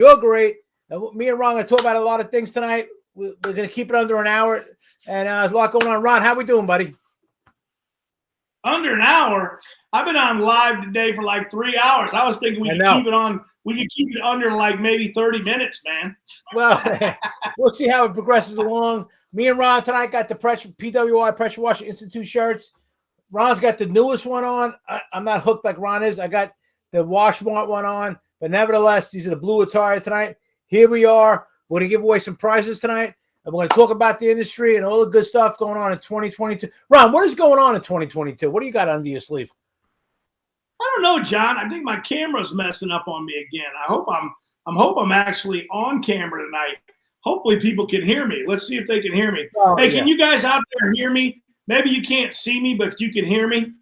You're great. Me and Ron are going to talk about a lot of things tonight. We're going to keep it under an hour. And there's a lot going on. Ron, how we doing, buddy? Under an hour? I've been on live today for like 3 hours. I was thinking we could keep it on. We could keep it under like maybe 30 minutes, man. Well, we'll see how it progresses along. Me and Ron tonight got the PWI Pressure Washer Institute shirts. Ron's got the newest one on. I'm not hooked like Ron is. I got the WashMart one on. But nevertheless, these are the blue attire tonight. Here we are. We're going to give away some prizes tonight. And we're going to talk about the industry and all the good stuff going on in 2022. Ron, what is going on in 2022? What do you got under your sleeve? I don't know, John. I think my camera's messing up on me again. I hope I'm actually on camera tonight. Hopefully people can hear me. Let's see if they can hear me. Oh, hey, can you guys out there hear me? Maybe you can't see me, but you can hear me.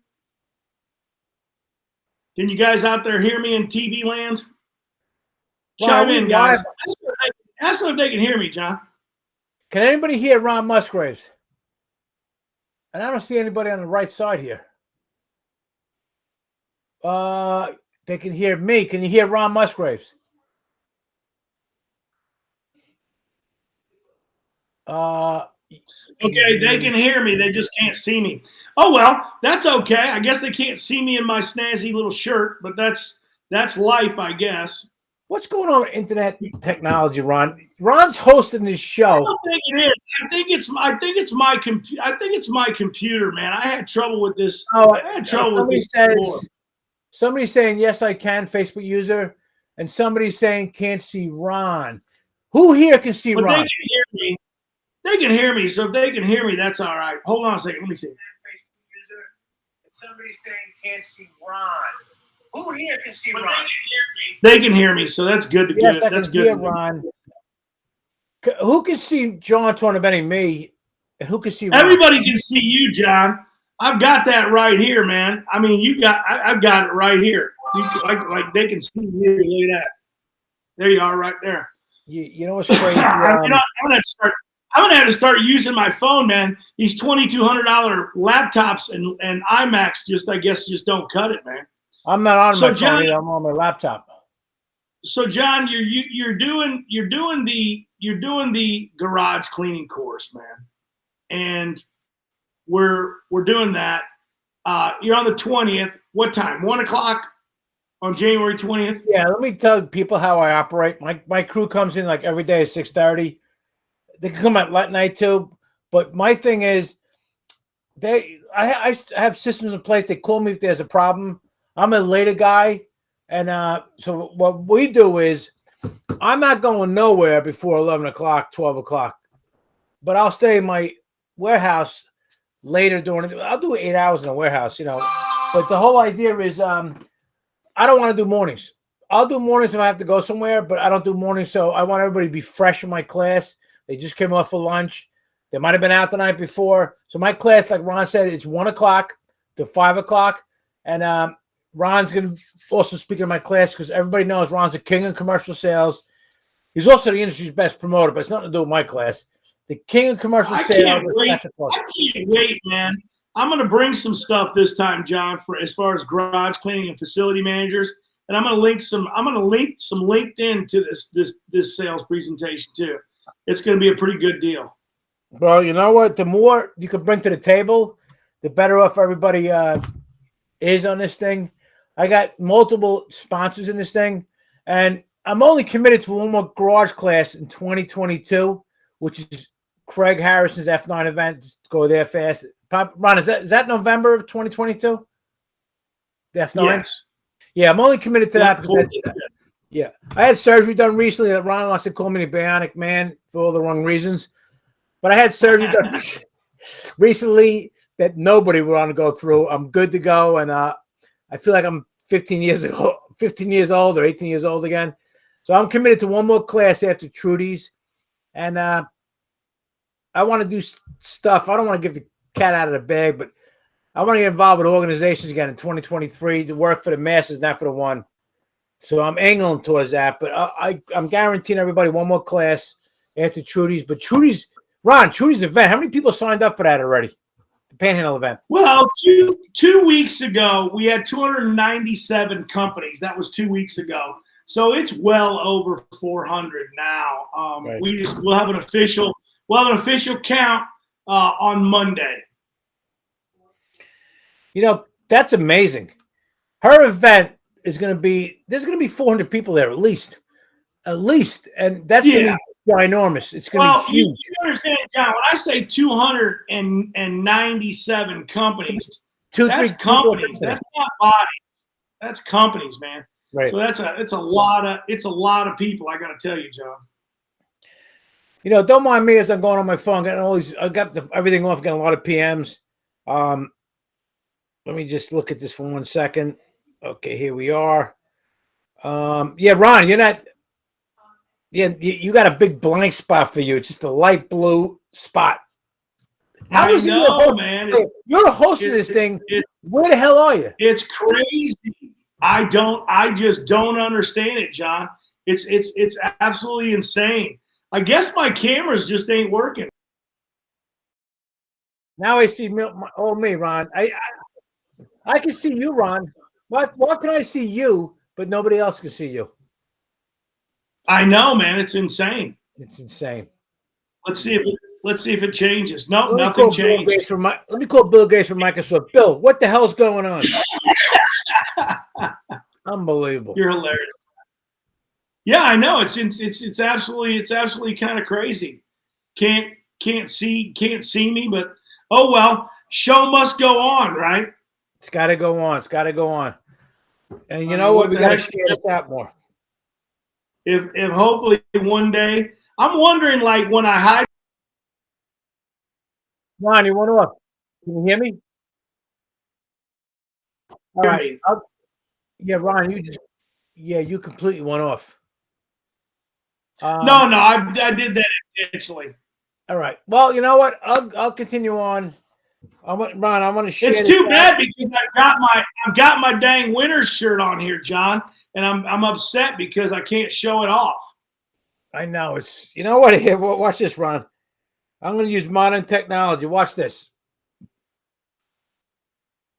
Can you guys out there hear me in TV land? Chime in, guys. Ask them if they can hear me, John. Can anybody hear Ron Musgraves? And I don't see anybody on the right side here. They can hear me. Can you hear Ron Musgraves? Okay, they can hear me. They just can't see me. Oh, well, that's okay. I guess they can't see me in my snazzy little shirt, but that's life, I guess. What's going on with internet technology, Ron? Ron's hosting this show. I don't think it is. I think it's my computer, man. I had trouble with this. I had trouble with this before. Somebody's saying, yes, I can, Facebook user. And somebody's saying, can't see Ron. Who here can see Ron? They can hear me. They can hear me. So if they can hear me, that's all right. Hold on a second. Let me see. Facebook user. And somebody's saying, can't see Ron. Who here can see Ron? They can hear me. So that's good to yes, get. That's good. Hear Ron. Who can see John Tornabetti, me? And who can see Ron? Everybody can see you, John. I've got that right here, man. I mean, I've got it right here. Like they can see you. Look at that. There you are, right there. You know what's crazy? I'm gonna have to start using my phone, man. These $2,200 laptops and iMacs just don't cut it, man. I'm not on my phone. I'm on my laptop. So, John, you're doing the garage cleaning course, man, and we're doing that. You're on the 20th. What time? 1 o'clock on January 20th. Yeah, let me tell people how I operate. My crew comes in like every day at 6:30. They can come at night too, but my thing is, I have systems in place. They call me if there's a problem. I'm a later guy, and so what we do is, I'm not going nowhere before 11 o'clock, 12 o'clock, but I'll stay in my warehouse later during it. I'll do 8 hours in a warehouse, but the whole idea is I don't want to do mornings. I'll do mornings if I have to go somewhere, but I don't do mornings. So I want everybody to be fresh in my class. They just came off for lunch. They might have been out the night before. So my class, like Ron said, it's 1 o'clock to 5 o'clock. And Ron's going to also speak in my class because everybody knows Ron's a king of commercial sales. He's also the industry's best promoter, but it's nothing to do with my class. The king of commercial sales. I can't wait, man. I'm going to bring some stuff this time, John, for as far as garage cleaning and facility managers, and I'm going to link some LinkedIn to this sales presentation too. It's going to be a pretty good deal. Well, you know what? The more you can bring to the table, the better off everybody is on this thing. I got multiple sponsors in this thing, and I'm only committed to one more garage class in 2022, which is Craig Harrison's F9 event. Go there fast. Ron, is that November of 2022? The F9? Yes. Yeah, I'm only committed to that because yeah. I had surgery done recently that Ron wants to call me the Bionic Man for all the wrong reasons. But I had surgery done recently that nobody would want to go through. I'm good to go, and I feel like I'm 15 years old or 18 years old again. So I'm committed to one more class after Trudy's, and I want to do stuff. I don't want to give the cat out of the bag, but I want to get involved with organizations again in 2023 to work for the masses, not for the one. So I'm angling towards that, but I'm guaranteeing everybody one more class after Trudy's. But Trudy's event, how many people signed up for that already? The Panhandle event. Well, two weeks ago, we had 297 companies. That was 2 weeks ago. So it's well over 400 now. Right. We'll have an official count on Monday. You know, that's amazing. Her event is going to be, there's going to be 400 people there at least, and that's going to be ginormous. It's going to be huge. You understand, John? When I say 297 companies, that's companies. That's not bodies. That's companies, man. Right. So it's a lot of people. I got to tell you, John. You know, don't mind me as I'm going on my phone. I got everything off. Getting a lot of PMs. Let me just look at this for 1 second. Okay, here we are. Yeah, Ron, you're not. Yeah, you got a big blank spot for you. It's just a light blue spot. How is it, man? You're a host of this thing. Where the hell are you? It's crazy. I just don't understand it, John. It's absolutely insane. I guess my cameras just ain't working. Now I see me, Ron. I can see you, Ron. Why can I see you, but nobody else can see you? I know, man. It's insane. It's insane. Let's see if it changes. No, nothing changed. Let me call Bill Gates from Microsoft. Bill, what the hell's going on? Unbelievable. You're hilarious. Yeah, I know. It's absolutely kind of crazy. Can't see me, but oh well. Show must go on, right? It's got to go on. It's got to go on. And you know what? We got to share this out more. If hopefully one day, I'm wondering, like, when I hide. Ron, you went off. Can you hear me? All right. Yeah, Ron, you completely went off. No, I did that intentionally. All right. Well, you know what? I'll continue on. Ron, I want to share. It's too bad because I've got my dang Winners shirt on here, John, and I'm upset because I can't show it off. I know it's. You know what? Here, watch this, Ron. I'm going to use modern technology. Watch this.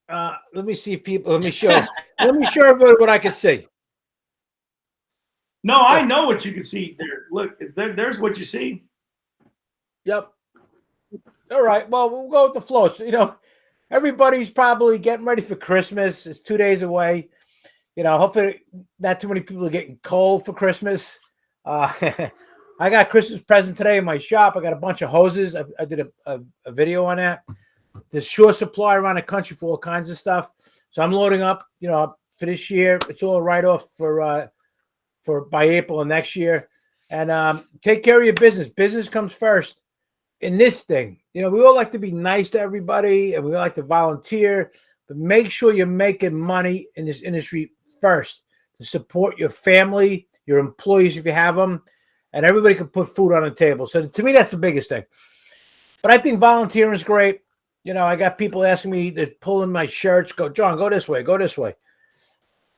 Let me see people. Let me show. Let me show everybody what I can see. No, I know what you can see there. Look, there's what you see. Yep. All right. Well, we'll go with the flow. So, you know, everybody's probably getting ready for Christmas. It's 2 days away. You know, hopefully not too many people are getting cold for Christmas. I got Christmas present today in my shop. I got a bunch of hoses. I did a video on that. There's short supply around the country for all kinds of stuff. So I'm loading up, you know, for this year. It's all a write-off for by April of next year. And take care of your business. Business comes first in this thing. You know, we all like to be nice to everybody and we like to volunteer, but make sure you're making money in this industry first to support your family, your employees if you have them, and everybody can put food on the table. So to me, that's the biggest thing. But I think volunteering is great. You know, I got people asking me to pull in my shirts, go, John, go this way, go this way.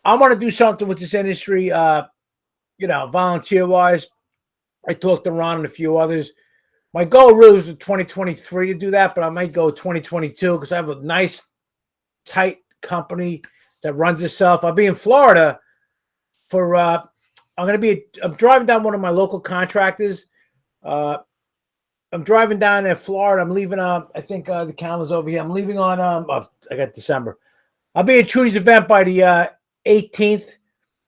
I want to do something with this industry, you know, volunteer-wise. I talked to Ron and a few others. My goal really was 2023 to do that, but I might go 2022 because I have a nice, tight company that runs itself. I'll be in Florida for, I'm driving down one of my local contractors. I'm driving down there, Florida. I'm leaving, I think the calendar's over here. I'm leaving on, I got December. I'll be at Trudy's event by the 18th.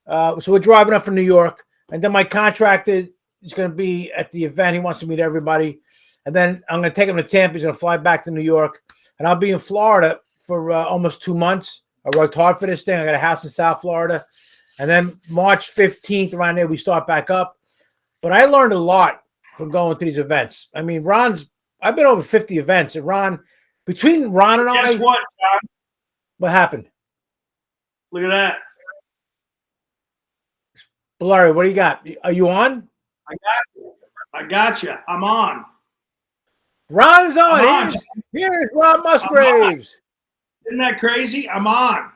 So we're driving up from New York. And then my contractor is going to be at the event. He wants to meet everybody. And then I'm going to take him to Tampa. He's going to fly back to New York. And I'll be in Florida for almost 2 months. I worked hard for this thing. I got a house in South Florida. And then March 15th, around there, we start back up. But I learned a lot from going to these events. I mean, I've been over 50 events. And Ron, between Ron and Guess what, John? What happened? Look at that. Larry, what do you got? Are you on? I got you. I'm on. Ron's on. Here's Ron Musgraves. Isn't that crazy? I'm on.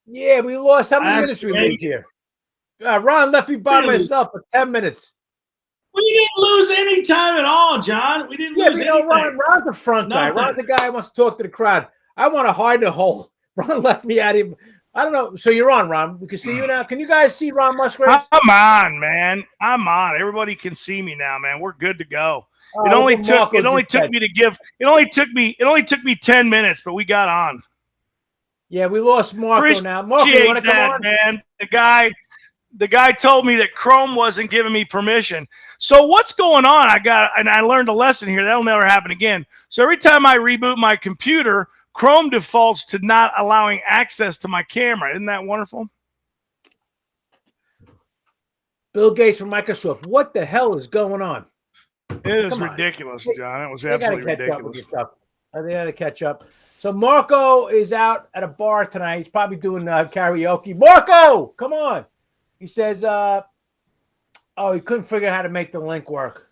Yeah, we lost how many minutes we lived here? Ron left me by myself for 10 minutes. We didn't lose any time at all, John. We didn't lose anything. Ron's the front guy. Ron's the guy who wants to talk to the crowd. I want to hide the hole. Ron left me out here I don't know. So you're on, Ron. We can see you now. Can you guys see Ron Musgrave? I'm on, man. I'm on. Everybody can see me now, man. We're good to go. It only took me 10 minutes, but we got on. Yeah, we lost Marco now. Marco, you want to come on? Man. The guy told me that Chrome wasn't giving me permission. So what's going on? I learned a lesson here. That'll never happen again. So every time I reboot my computer, Chrome defaults to not allowing access to my camera. Isn't that wonderful? Bill Gates from Microsoft. What the hell is going on? It is ridiculous, John. It was absolutely ridiculous. They got to catch up. So Marco is out at a bar tonight. He's probably doing karaoke. Marco, come on. He says, he couldn't figure out how to make the link work.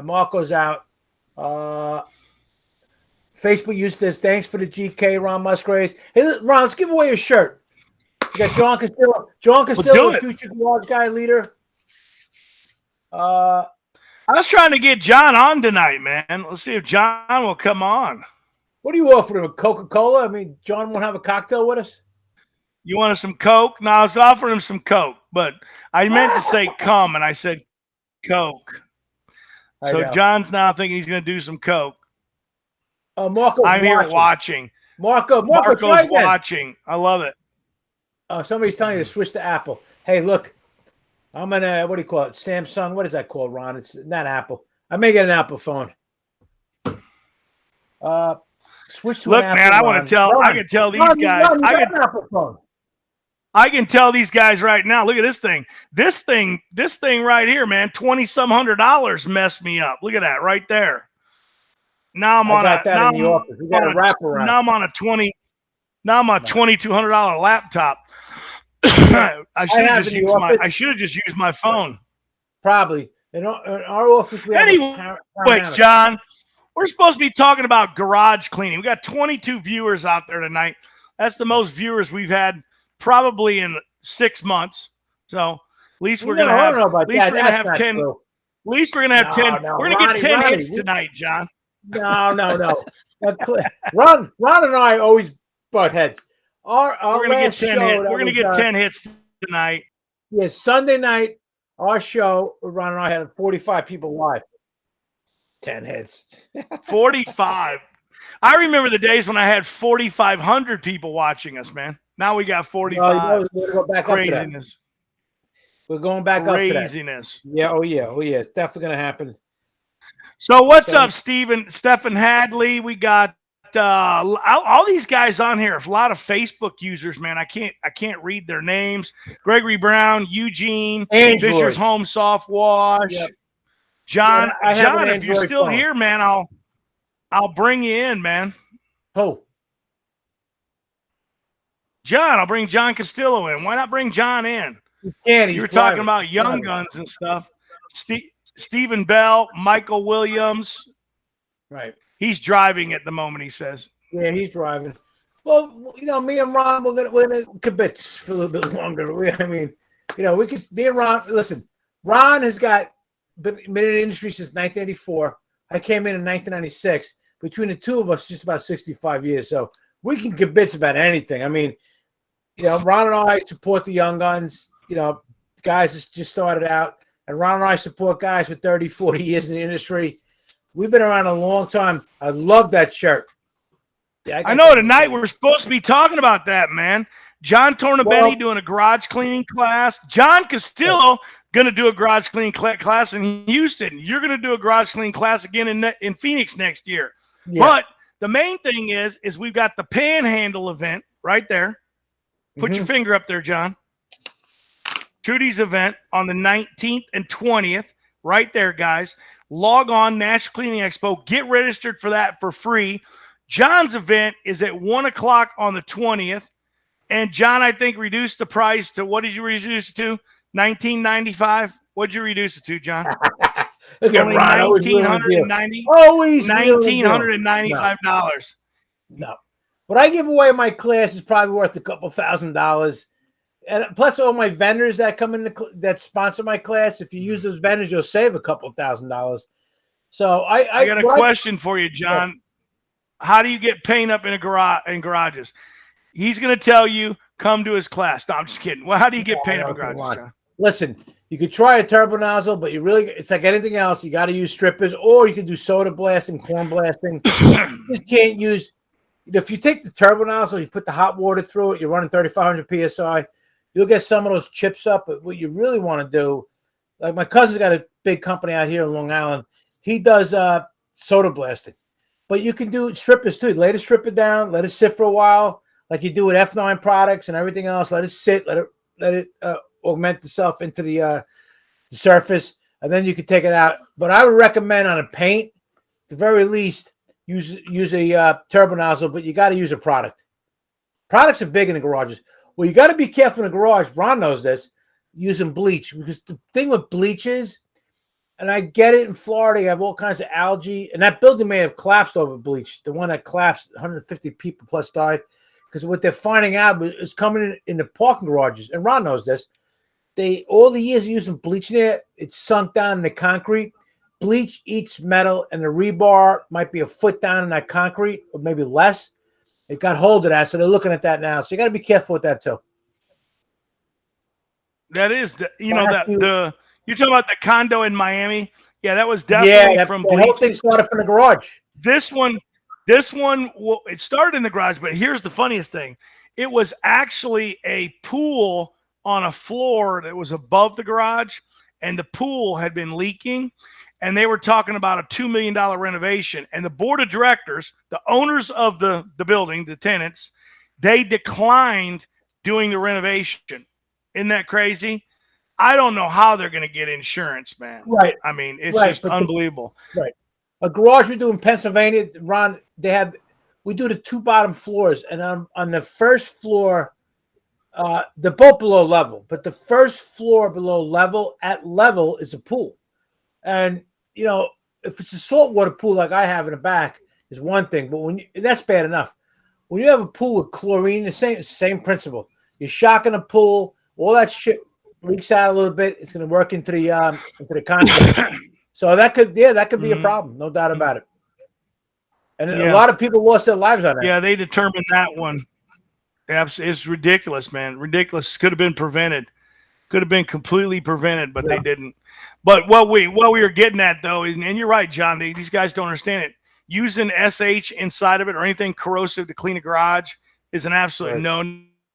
Marco's out. Facebook used this. Thanks for the GK, Ron Musgraves. Hey, Ron, let's give away your shirt. You got John Castillo. John Castillo, future garage guy leader. I was trying to get John on tonight, man. Let's see if John will come on. What are you offering him? Coca-Cola? I mean, John won't have a cocktail with us? You wanted some Coke? No, I was offering him some Coke, but I meant to say come, and I said Coke. So John's now thinking he's going to do some Coke. Marco's I'm here watching. Marco's watching. I love it. Somebody's telling you to switch to Apple. Hey, look, I'm in a, what do you call it? Samsung. What is that called, Ron? It's not Apple. I may get an Apple phone. Switch to look, an Apple, man, I want to tell. I can tell these guys. I can tell these guys right now. Look at this thing. This thing right here, man. $2,000-some messed me up. Look at that right there. Now I'm on a $2,200 laptop. I should have just used my phone. Probably. In our office, we anyway, John, we're supposed to be talking about garage cleaning. We got 22 viewers out there tonight. That's the most viewers we've had probably in 6 months. So at least we're gonna have 10. At least we're gonna have 10. We're gonna get 10 hits tonight, John. No. Ron and I always butt heads. We're gonna get 10 hits. We're gonna get 10 hits tonight. Yes, Sunday night, our show, Ron and I had 45 people live. 10 hits. 45. I remember the days when I had 4,500 people watching us, man. Now we got 45. Craziness. We're going back up to that. Craziness. Yeah, oh yeah. It's definitely going to happen. So what's up, Stephen Hadley? We got all these guys on here. A lot of Facebook users, man. I can't read their names. Gregory Brown, Eugene, Fisher's Home Soft Wash. Yep. John, if you're still here, man, I'll bring you in, man. Who? John, I'll bring John Castillo in. Why not bring John in? You were talking about young guns and stuff. Stephen Bell, Michael Williams. Right. He's driving at the moment, he says. Yeah, he's driving. Well, me and Ron, we're gonna kibitz for a little bit longer. We could me and Ron. Listen, Ron has been in the industry since 1984. I came in 1996. Between the two of us, just about 65 years. So we can kibitz about anything. I mean, Ron and I support the young guns. Guys just started out. And Ron and I support guys with 30, 40 years in the industry. We've been around a long time. I love that shirt. Yeah, I know tonight we're supposed to be talking about that, man. John Tornabetti doing a garage cleaning class. John Castillo going to do a garage cleaning class in Houston. You're going to do a garage cleaning class again in Phoenix next year. Yeah. But the main thing is we've got the Panhandle event right there. Put your finger up there, John. Trudy's event on the 19th and 20th, right there, guys. Log on, National Cleaning Expo. Get registered for that for free. John's event is at 1 o'clock on the 20th. And John, I think, reduced the price to, what did you reduce it to? $19.95? What did you reduce it to, John? Look at only Ron, $1,995. No. What I give away in my class is probably worth a couple $1,000. And plus all my vendors that come in that sponsor my class, if you use those vendors, you'll save a couple $1,000. So I got a question for you, John. How do you get paint up in garages? He's going to tell you, come to his class. No, I'm just kidding. Well, how do you get paint up in Come garages, on. John? Listen, you could try a turbo nozzle, but it's like anything else. You got to use strippers, or you can do soda blasting, corn blasting. You just can't use. If you take the turbo nozzle, you put the hot water through it, you're running 3,500 psi, you'll get some of those chips up. But what you really want to do, like my cousin's got a big company out here in Long Island. He does soda blasting, but you can do strippers too. Lay the stripper down, let it sit for a while, like you do with F9 products and everything else. Let it sit, let it augment itself into the surface, and then you can take it out. But I would recommend on a paint, at the very least, use a turbo nozzle, but you got to use a product. Products are big in the garages. Well, you got to be careful in the garage. Ron knows this, using bleach, because the thing with bleach is, and I get it in Florida, you have all kinds of algae, and that building may have collapsed over bleach. The one that collapsed, 150 people plus died, because what they're finding out is coming in the parking garages, and Ron knows this. All the years of using bleach in there, it's sunk down in the concrete. Bleach eats metal, and the rebar might be a foot down in that concrete, or maybe less. It got hold of that, so they're looking at that now. So you got to be careful with that too. That is you're talking about the condo in Miami. Yeah, that was definitely from bleach. The whole thing started from the garage. This one, well, it started in the garage, but here's the funniest thing. It was actually a pool on a floor that was above the garage, and the pool had been leaking, and they were talking about a $2 million renovation. And the board of directors, the owners of the building, the tenants, they declined doing the renovation. Isn't that crazy? I don't know how they're going to get insurance, man. Right. I mean, it's just unbelievable. Right. A garage we do in Pennsylvania, Ron, we do the two bottom floors, and on the first floor, they're both below level, but the first floor below level, at level, is a pool. And, if it's a saltwater pool like I have in the back, is one thing, but that's bad enough. When you have a pool with chlorine, the same principle. You're shocking a pool, all that shit leaks out a little bit. It's going to work into the concrete. So that could be a problem, no doubt about it. And a lot of people lost their lives on that. Yeah, they determined that one. It's ridiculous, man. Ridiculous. Could have been prevented. Could have been completely prevented, but they didn't. But what we were getting at, though, and you're right, John, these guys don't understand it. Using SH inside of it or anything corrosive to clean a garage is an absolute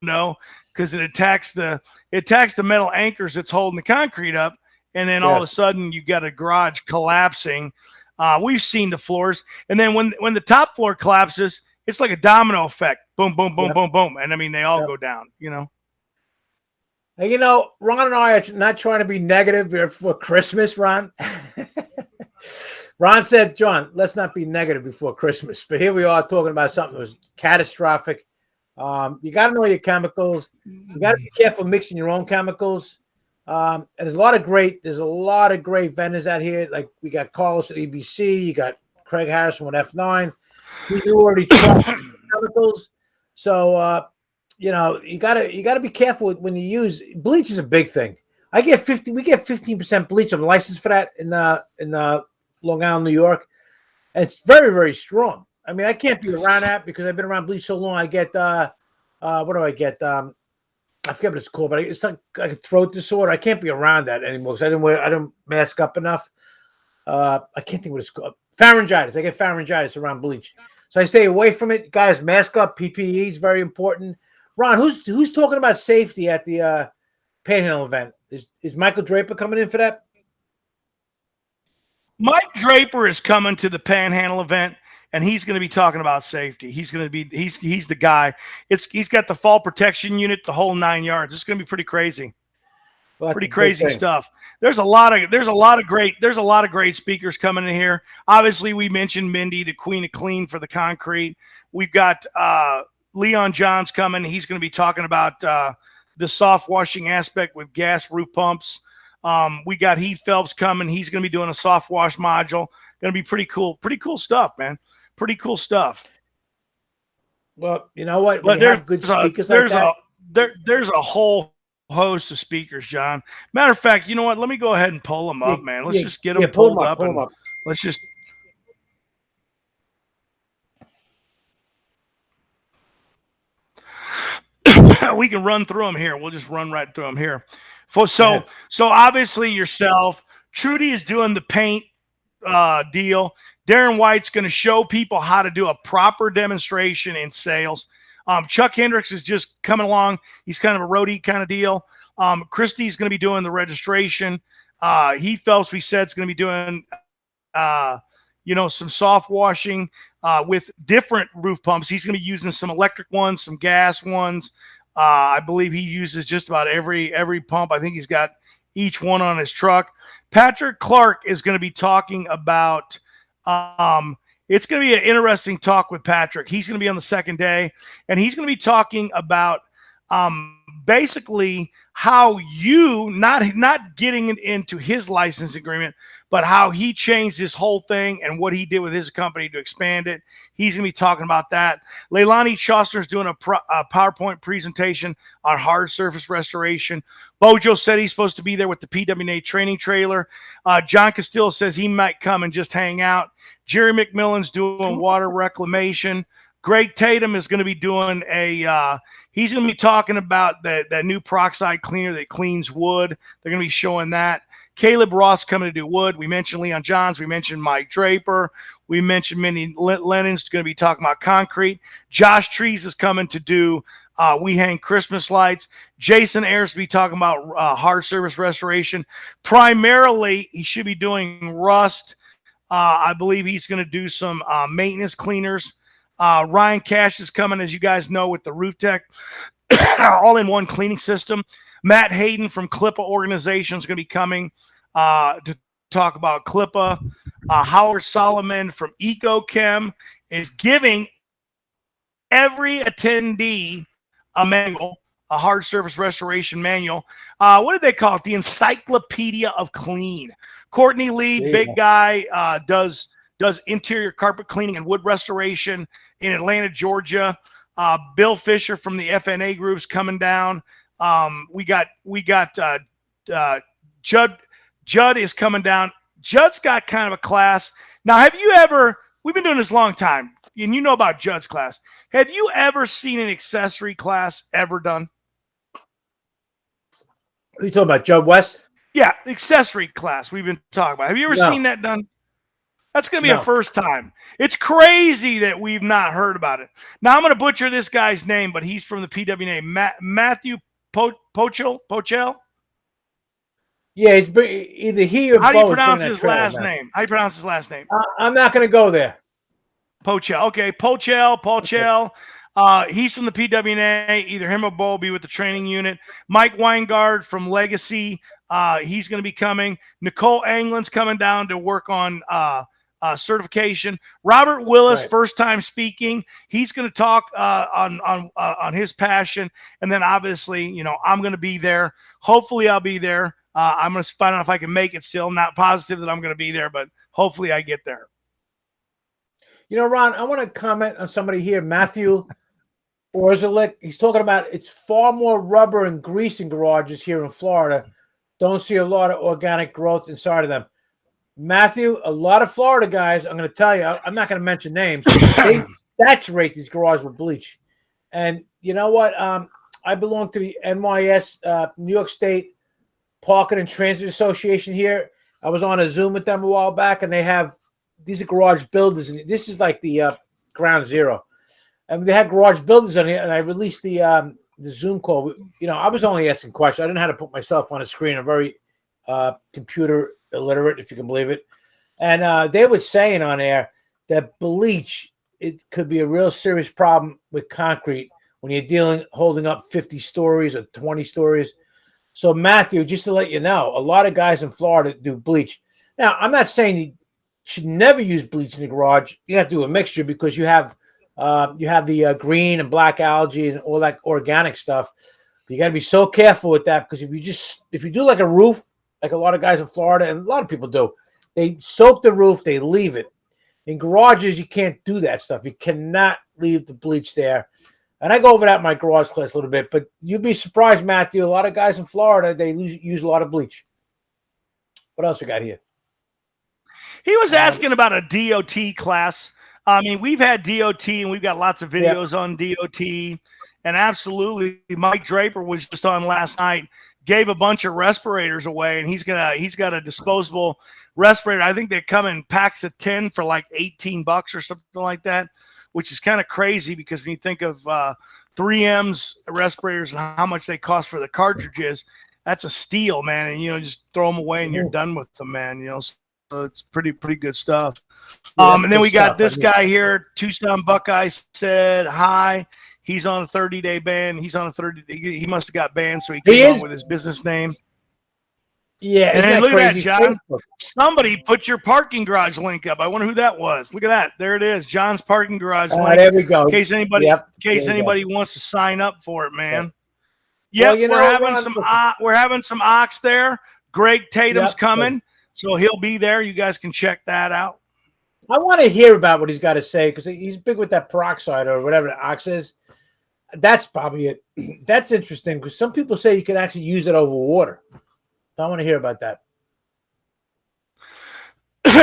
no, because it attacks the metal anchors that's holding the concrete up, and then all of a sudden you got a garage collapsing. We've seen the floors, and then when the top floor collapses, it's like a domino effect. Boom, boom, boom, boom, boom, and I mean they all go down. Hey, Ron and I are not trying to be negative for Christmas, Ron. Ron said, John, let's not be negative before Christmas. But here we are talking about something that was catastrophic. You got to know your chemicals. You got to be careful mixing your own chemicals. And there's a lot of great vendors out here. Like we got Carlos at EBC. You got Craig Harrison with F9. We already tried chemicals. So, you gotta be careful when you use bleach. Is a big thing. We get 15% bleach. I'm licensed for that in Long Island, New York. And it's very, very strong. I mean, I can't be around that because I've been around bleach so long. I get what do I get? I forget what it's called, but it's like a throat disorder. I can't be around that anymore because I don't mask up enough. I can't think what it's called. Pharyngitis. I get pharyngitis around bleach, so I stay away from it. Guys, mask up. PPE is very important. Ron, who's talking about safety at the Panhandle event? Is Michael Draper coming in for that? Mike Draper is coming to the Panhandle event, and he's going to be talking about safety. He's the guy. He's got the fall protection unit, the whole 9 yards. It's going to be pretty crazy. Well, pretty crazy stuff. There's a lot of great speakers coming in here. Obviously, we mentioned Mindy, the queen of clean for the concrete. We've got Leon Johns coming. He's going to be talking about the soft washing aspect with gas roof pumps. We got Heath Phelps coming. He's going to be doing a soft wash module. Going to be pretty cool stuff, man. Pretty cool stuff. Well, you know what? But there's good speakers like that. There's a whole host of speakers, John. Matter of fact, you know what? Let me go ahead and pull them up, man. Let's just get them pulled up. Let's just. we can run through them here. We'll just run right through them here. So obviously yourself, Trudy is doing the paint deal. Darren White's going to show people how to do a proper demonstration in sales. Chuck Hendricks is just coming along. He's kind of a roadie kind of deal. Christie's going to be doing the registration. Heath Phelps, we said, is going to be doing, some soft washing with different roof pumps. He's going to be using some electric ones, some gas ones. I believe he uses just about every pump. I think he's got each one on his truck. Patrick Clark is going to be talking about it's going to be an interesting talk with Patrick. He's going to be on the second day, and he's going to be talking about basically how you not getting into his license agreement, but how he changed his whole thing and what he did with his company to expand it. He's going to be talking about that. Leilani Chostner is doing a PowerPoint presentation on hard surface restoration. Bojo said he's supposed to be there with the PWNA training trailer. John Castillo says he might come and just hang out. Jerry McMillan's doing water reclamation. Greg Tatum is going to be doing he's going to be talking about that new peroxide cleaner that cleans wood. They're going to be showing that. Caleb Roth's coming to do wood. We mentioned Leon Johns. We mentioned Mike Draper. We mentioned Minnie Lennon's going to be talking about concrete. Josh Trees is coming to do We Hang Christmas Lights. Jason Ayers will be talking about hard surface restoration. Primarily, he should be doing rust. I believe he's going to do some maintenance cleaners. Ryan Cash is coming, as you guys know, with the Roof Tech all-in-one cleaning system. Matt Hayden from Clippa Organization is going to be coming to talk about Clippa. Howard Solomon from EcoChem is giving every attendee a manual, a hard surface restoration manual. What did they call it? The Encyclopedia of Clean. Courtney Lee, big guy, does interior carpet cleaning and wood restoration in Atlanta, Georgia. Bill Fisher from the FNA group's coming down. We got Judd is coming down. Judd's got kind of a class. Now, we've been doing this a long time, and you know about Judd's class. Have you ever seen an accessory class ever done? What are you talking about, Judd West? Yeah, accessory class we've been talking about. Have you ever seen that done? That's going to be a first time. It's crazy that we've not heard about it. Now, I'm going to butcher this guy's name, but he's from the PWNA. Matthew Pochel? Yeah, he's either he or How do you pronounce his last name? How do you pronounce his last name? I'm not going to go there. Pochel. Okay, Pochel. Okay. He's from the PWNA. Either him or Bo will be with the training unit. Mike Weingard from Legacy. He's going to be coming. Nicole Anglin's coming down to work on certification. Robert Willis, first time speaking. He's going to talk on his passion. And then obviously, I'm going to be there. Hopefully I'll be there. I'm going to find out if I can make it still. I'm not positive that I'm going to be there, but hopefully I get there. Ron, I want to comment on somebody here, Matthew Orzelik. He's talking about it's far more rubber and grease in garages here in Florida. Don't see a lot of organic growth inside of them. Matthew, a lot of Florida guys, I'm going to tell you, I'm not going to mention names, they saturate these garages with bleach. And you know what? I belong to the NYS, New York State Parking and Transit Association here. I was on a Zoom with them a while back, and these are garage builders, and this is like the ground zero. And they had garage builders on here, and I released the Zoom call. I was only asking questions. I didn't know how to put myself on a screen. I'm very computer illiterate, if you can believe it. And they were saying on air that bleach, it could be a real serious problem with concrete when you're holding up 50 stories or 20 stories. So Matthew, just to let you know, a lot of guys in Florida do bleach. Now, I'm not saying you should never use bleach in the garage. You have to do a mixture because you have the green and black algae and all that organic stuff. But you got to be so careful with that, because if you do like a roof, like a lot of guys in Florida and a lot of people do, they soak the roof, they leave it. In garages, you can't do that stuff. You cannot leave the bleach there. And I go over that in my garage class a little bit, but you'd be surprised, Matthew. A lot of guys in Florida, they use a lot of bleach. What else we got here? He was asking about a DOT class. I mean, we've had DOT and we've got lots of videos on DOT, and absolutely, Mike Draper was just on last night, gave a bunch of respirators away, and he's got a disposable respirator. I think they come in packs of 10 for like $18 or something like that, which is kind of crazy because when you think of 3M's respirators and how much they cost for the cartridges, that's a steal, man. And, just throw them away and you're done with them, man. So it's pretty good stuff. And then we got this guy here, Tucson Buckeyes said hi. He's on a 30-day ban. He's on a 30. He must have got banned, so he came on with his business name. Yeah, and look at that, John. Somebody put your parking garage link up. I wonder who that was. Look at that. There it is. John's parking garage link. There we go. In case anybody wants to sign up for it, man. Yeah, we're having some ox there. Greg Tatum's coming, so he'll be there. You guys can check that out. I want to hear about what he's got to say because he's big with that peroxide or whatever the ox is. That's probably it. That's interesting because some people say you can actually use it over water. So I want to hear about that.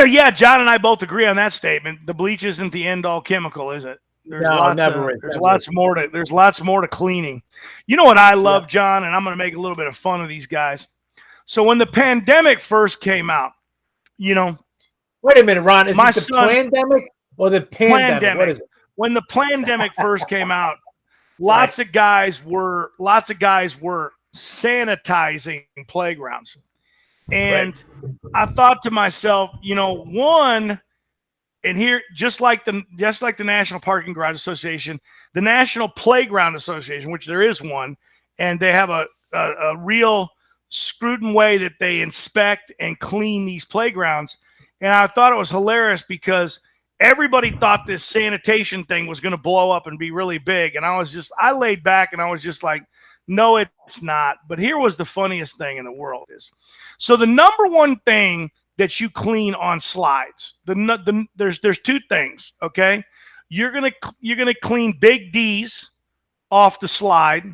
Yeah, John and I both agree on that statement. The bleach isn't the end-all chemical, is it? There's lots more to cleaning. You know what I love, John, and I'm going to make a little bit of fun of these guys. So when the pandemic first came out, Wait a minute, Ron. Is it the pandemic or the pandemic? What is it? When the pandemic first came out, lots of guys were sanitizing playgrounds. And I thought to myself, one, and here, just like the National Parking Garage Association, the National Playground Association, which there is one, and they have a real scrutin way that they inspect and clean these playgrounds. And I thought it was hilarious because everybody thought this sanitation thing was going to blow up and be really big. And I laid back and I was just like, no, it's not. But here was the funniest thing in the world is, so the number one thing that you clean on slides, there's two things. Okay. You're going to clean big D's off the slide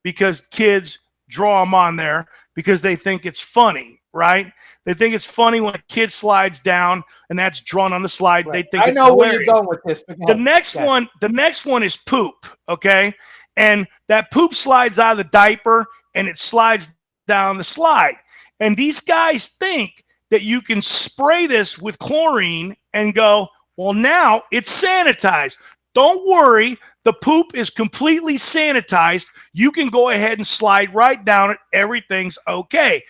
because kids draw them on there because they think it's funny, right? They think it's funny when a kid slides down and that's drawn on the slide. Right. They think it's hilarious. I know where you're going with this. The next one is poop, okay? And that poop slides out of the diaper and it slides down the slide. And these guys think that you can spray this with chlorine and go, well, now it's sanitized. Don't worry. The poop is completely sanitized. You can go ahead and slide right down it. Everything's okay.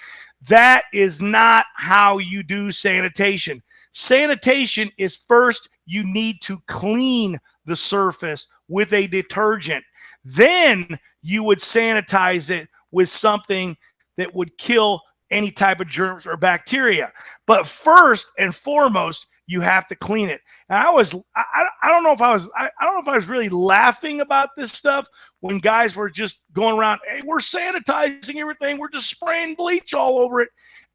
That is not how you do sanitation. Sanitation is first you need to clean the surface with a detergent. Then you would sanitize it with something that would kill any type of germs or bacteria. But first and foremost, you have to clean it. And I don't know if I was really laughing about this stuff when guys were just going around, hey, we're sanitizing everything. We're just spraying bleach all over it.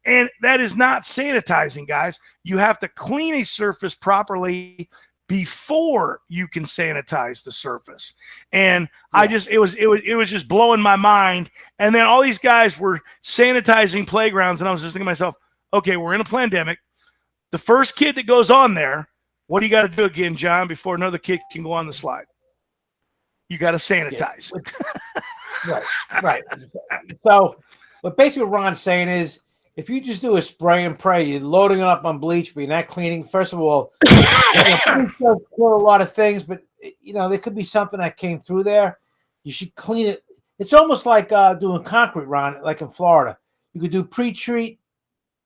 And that is not sanitizing, guys. You have to clean a surface properly before you can sanitize the surface. And it was just blowing my mind. And then all these guys were sanitizing playgrounds. And I was just thinking to myself, okay, we're in a pandemic. The first kid that goes on there, what do you got to do again, John, before another kid can go on the slide? You got to sanitize. Right. So what basically what Ron's saying is, if you just do a spray and pray, you're loading it up on bleach, but you're not cleaning. First of all, bleach does kill a lot of things, but there could be something that came through there. You should clean it. It's almost like doing concrete, Ron, like in Florida. You could do pre-treat,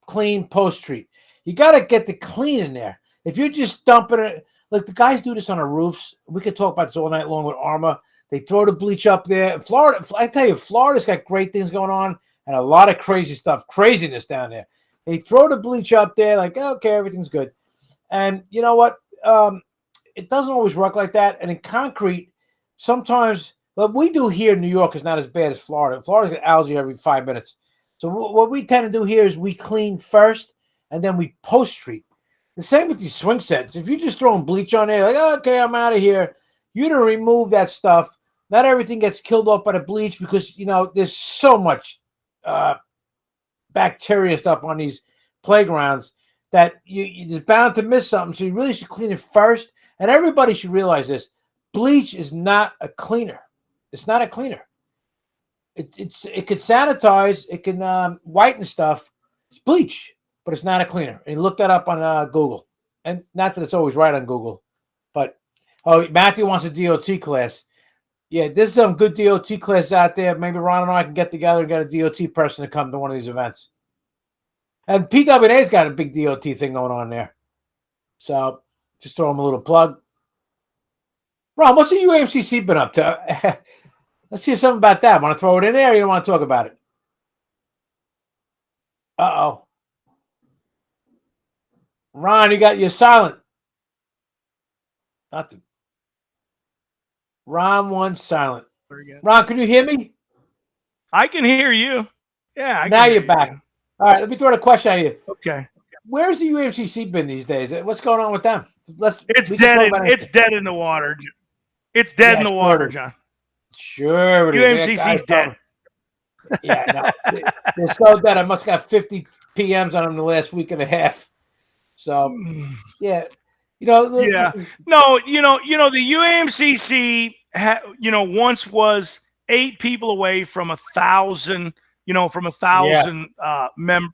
clean, post-treat. You got to get the clean in there. If you're just dumping it, look, the guys do this on the roofs. We could talk about this all night long with Arma. They throw the bleach up there. In Florida, I tell you, Florida's got great things going on and a lot of craziness down there. They throw the bleach up there like, okay, everything's good. And you know what? It doesn't always work like that. And in concrete, sometimes what we do here in New York is not as bad as Florida. Florida's got algae every 5 minutes. So what we tend to do here is we clean first and then we post-treat. The same with these swing sets. If you're just throwing bleach on there, like, okay, I'm out of here, you don't remove that stuff. Not everything gets killed off by the bleach because, there's so much bacteria stuff on these playgrounds that you're just bound to miss something. So you really should clean it first And everybody should realize this: bleach is not a cleaner. It's not a cleaner. It could sanitize, it can whiten stuff. It's bleach, but it's not a cleaner. And you look that up on Google, and not that it's always right on Google, but Matthew wants a DOT class. Yeah, there's some good DOT classes out there. Maybe Ron and I can get together and get a DOT person to come to one of these events. And PWA's got a big DOT thing going on there. So just throw them a little plug. Ron, what's the UMCC been up to? Let's hear something about that. Want to throw it in there or you don't want to talk about it? Uh-oh. Ron, you're silent. Nothing. Ron won silent. Ron, can you hear me? I can hear you. Yeah. Now you're back. All right, let me throw the question at you. Okay. Where's the UMCC been these days? What's going on with them? It's dead. It's dead in the water. It's dead in the water, John. Sure. UMCC's dead. Yeah, no, they're so dead. I must have got 50 PMs on them the last week and a half. So, yeah. No, the UMCC, once was 8 people away from 1,000,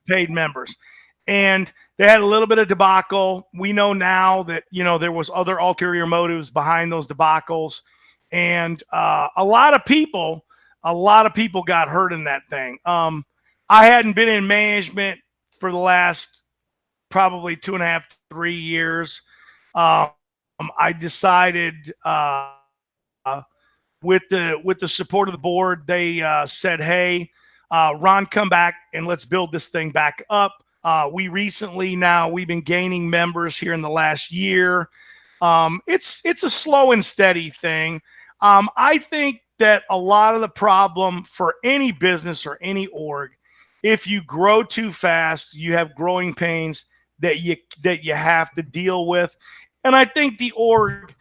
paid members. And they had a little bit of debacle. We know now that, there was other ulterior motives behind those debacles. And a lot of people got hurt in that thing. I hadn't been in management for the last probably 2.5, 3 years. I decided with the support of the board, they said, hey, Ron, come back and let's build this thing back up. We've been gaining members here in the last year. It's a slow and steady thing. I think that a lot of the problem for any business or any org, if you grow too fast, you have growing pains that you have to deal with. And I think the org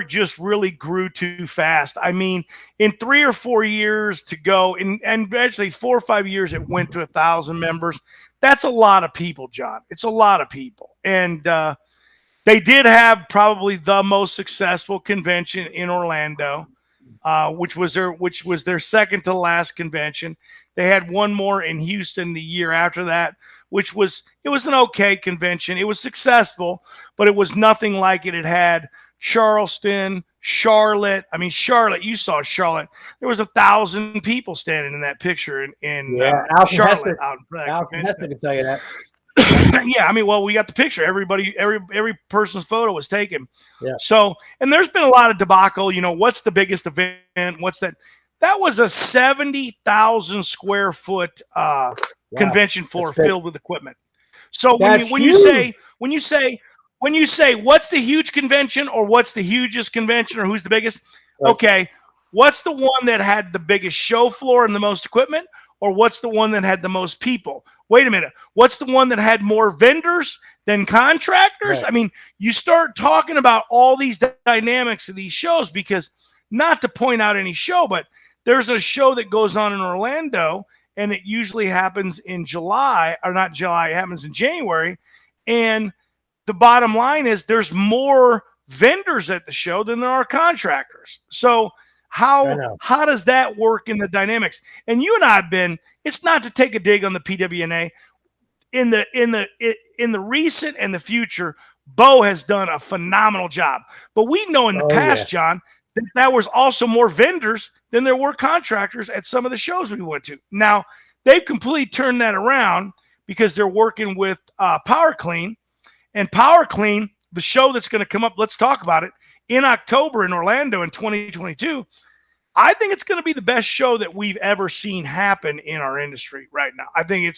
just really grew too fast. I mean, in 3 or 4 years to go, and actually 4 or 5 years, it went to 1,000 members. That's a lot of people, John. It's a lot of people. And they did have probably the most successful convention in Orlando, which was their second to last convention. They had one more in Houston the year after that, it was an okay convention. It was successful, but it was nothing like it had Charleston, Charlotte. I mean, Charlotte, you saw Charlotte. There was 1,000 people standing in that picture in Charlotte. Al can tell you that. Yeah, I mean, well, we got the picture. Every person's photo was taken. Yeah. So, and there's been a lot of debacle. What's the biggest event? What's that? That was a 70,000 square foot convention floor filled with equipment. So when you say what's the huge convention or what's the hugest convention or who's the biggest? Right. Okay, what's the one that had the biggest show floor and the most equipment, or what's the one that had the most people? Wait a minute, what's the one that had more vendors than contractors? Right. I mean, you start talking about all these dynamics of these shows, because not to point out any show, but there's a show that goes on in Orlando, and it usually happens in July, or not July, it happens in January. And the bottom line is there's more vendors at the show than there are contractors. So how does that work in the dynamics? And you and I have been, it's not to take a dig on the PWNA. In the recent and the future, Bo has done a phenomenal job. But we know in the past, John, that there was also more vendors than there were contractors at some of the shows we went to. Now, they've completely turned that around because they're working with Power Clean. And Power Clean, the show that's going to come up, let's talk about it, in October in Orlando in 2022, I think it's going to be the best show that we've ever seen happen in our industry right now. I think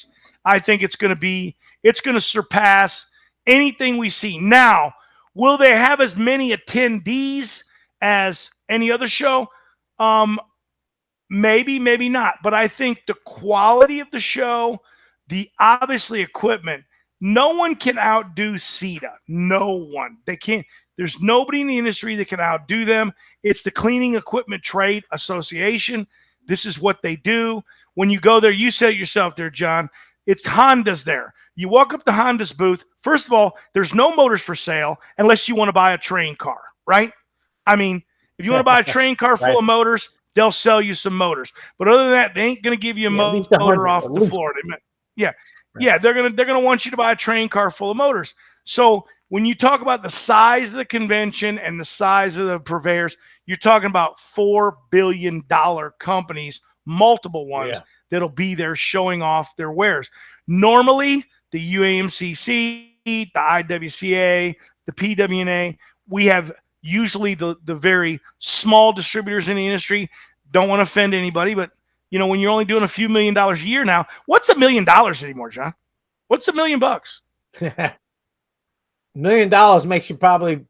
it's going to surpass anything we've seen. Now, will they have as many attendees as any other show? Maybe, maybe not. But I think the quality of the show, the obviously equipment, no one can outdo CETA. No one. They can't. There's nobody in the industry that can outdo them. It's the Cleaning Equipment Trade Association. This is what they do. When you go there, you said it yourself there, John, it's Honda's there. You walk up to Honda's booth. First of all, there's no motors for sale unless you want to buy a train car, right? I mean, if you want to buy a train car full of motors, they'll sell you some motors. But other than that, they ain't going to give you a motor off the floor. They're gonna want you to buy a train car full of motors. So when you talk about the size of the convention and the size of the purveyors, you're talking about $4 billion companies, multiple ones that'll be there showing off their wares. Normally, the UAMCC, the IWCA, the PWNA, we have usually the very small distributors in the industry. Don't want to offend anybody, but you know, when you're only doing a few $1 million a year now, what's $1 million anymore, John? What's $1 million? $1 million makes you probably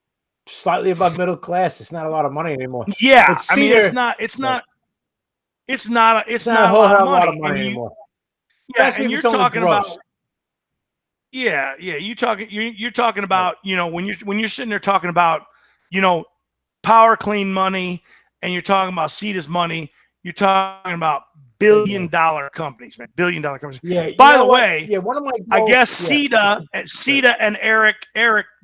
slightly above middle class. It's not a lot of money anymore. Yeah, I mean, it's not a whole lot of money anymore. Yeah, and you're talking about. Yeah. You're talking about, you know, when you're sitting there talking about, you know, Power Clean money, and you're talking about Sita's money, you're talking about $1 billion companies, man. $1 billion companies. Yeah. By the way, one of my goals, I guess Sita and Eric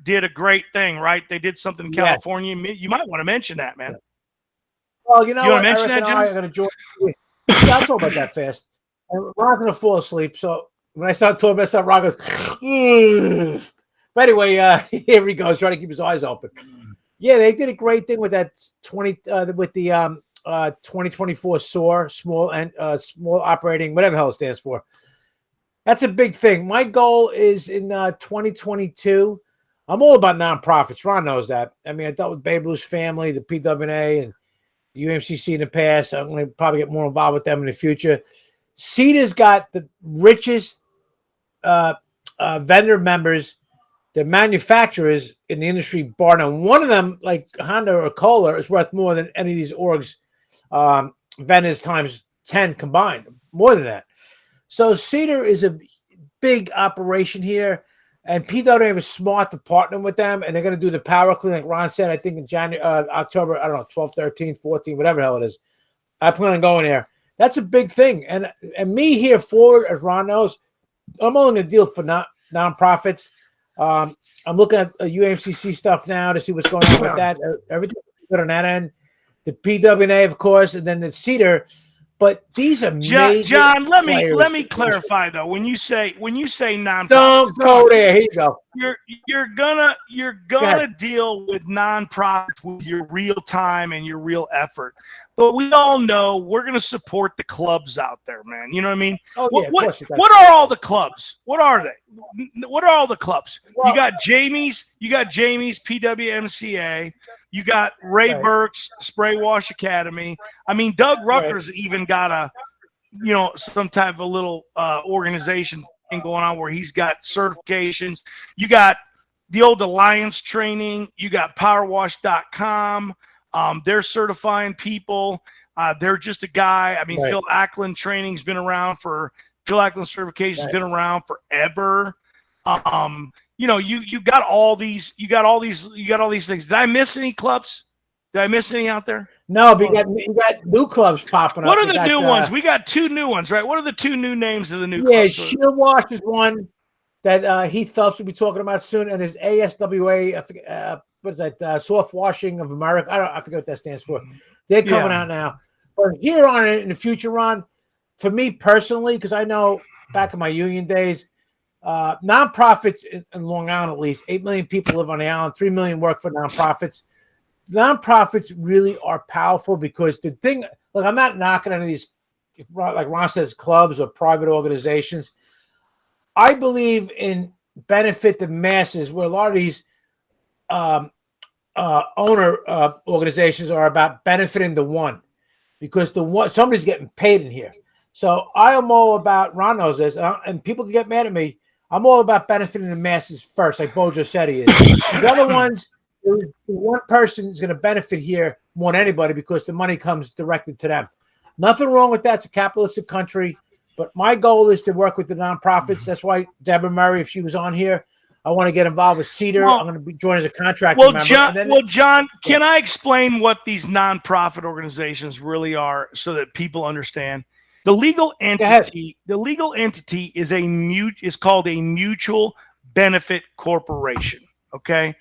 did a great thing, right? They did something in California. You might want to mention that, man. Well, you know, you want to mention that, John? I'm going to join. I'll talk about that fast. And Ron's going to fall asleep. So when I start talking about stuff, Ron goes, but anyway, here he goes, trying to keep his eyes open. Yeah, they did a great thing with that 2024 SOAR, small operating, whatever the hell it stands for. That's a big thing. My goal is in 2022. I'm all about nonprofits. Ron knows that. I mean, I dealt with Babe Ruth's family, the PWNA, and the UMCC in the past. I'm going to probably get more involved with them in the future. Sita's got the richest vendor members, the manufacturers in the industry, bar none. One of them, like Honda or Kohler, is worth more than any of these orgs, vendors times 10 combined, more than that. So Sita is a big operation here, and PWA was smart to partner with them, and they're going to do the Power Clean, like Ron said, I think in January, October, I don't know, 12, 13, 14, whatever the hell it is. I plan on going there. That's a big thing. And me here forward, as Ron knows, I'm only going to deal for nonprofits. I'm looking at UMCC stuff now to see what's going on with that. Everything's good on that end. The PWNA, of course, and then the Sita. But these are major John, let me clarify though. When you say nonprofits, don't go there. Here you go. You're gonna deal with nonprofits with your real time and your real effort. But we all know we're gonna support the clubs out there, man. You know what I mean? Oh, yeah, what are all the clubs? What are they? What are all the clubs? Well, you got Jamie's PWMCA. You got Ray Burke's Spray Wash Academy. I mean, Doug Rucker's even got some type of a little organization thing going on where he's got certifications. You got the old Alliance training. You got PowerWash.com. They're certifying people. They're just a guy. I mean, Phil Ackland training's been around for Phil Ackland certification's been around forever. You got all these things. Did I miss any clubs? Did I miss any out there? No, but you got new clubs popping up. What are the new ones? We got two new ones, right? What are the two new names of the new clubs? Yeah, Shield Wash is one that Heath Phelps will be talking about soon, and there's ASWA. I forget, what is that? Soft Washing of America. I forget what that stands for. They're coming out now. But here on it in the future, Ron, for me personally, because I know back in my union days, nonprofits in Long Island, at least 8 million people live on the island, 3 million work for nonprofits. Nonprofits really are powerful because the thing, like, I'm not knocking any of these, like Ron says, clubs or private organizations. I believe in benefit the masses, where a lot of these owner organizations are about benefiting the one, because the one, somebody's getting paid in here. So I am all about, Ron knows this, and people can get mad at me, I'm all about benefiting the masses first, like Bojo said he is. The other ones, one person is going to benefit here more than anybody because the money comes directed to them. Nothing wrong with that. It's a capitalistic country. But my goal is to work with the nonprofits. That's why Deborah Murray, if she was on here, I want to get involved with Cedar. I'm going to be joined as a contractor member. John, can I explain what these nonprofit organizations really are so that people understand? The legal entity is called a mutual benefit corporation. Okay.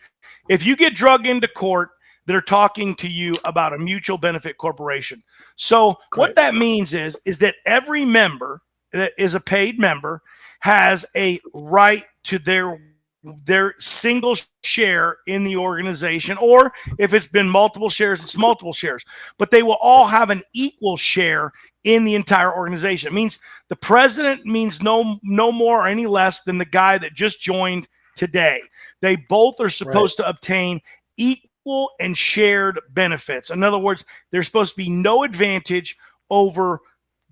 If you get drugged into court, they're talking to you about a mutual benefit corporation. So what that means is that every member that is a paid member has a right to their single share in the organization, or if it's been multiple shares, it's multiple shares, but they will all have an equal share in the entire organization. It means the president means no more or any less than the guy that just joined today. They both are supposed to obtain equal and shared benefits. In other words, there's supposed to be no advantage over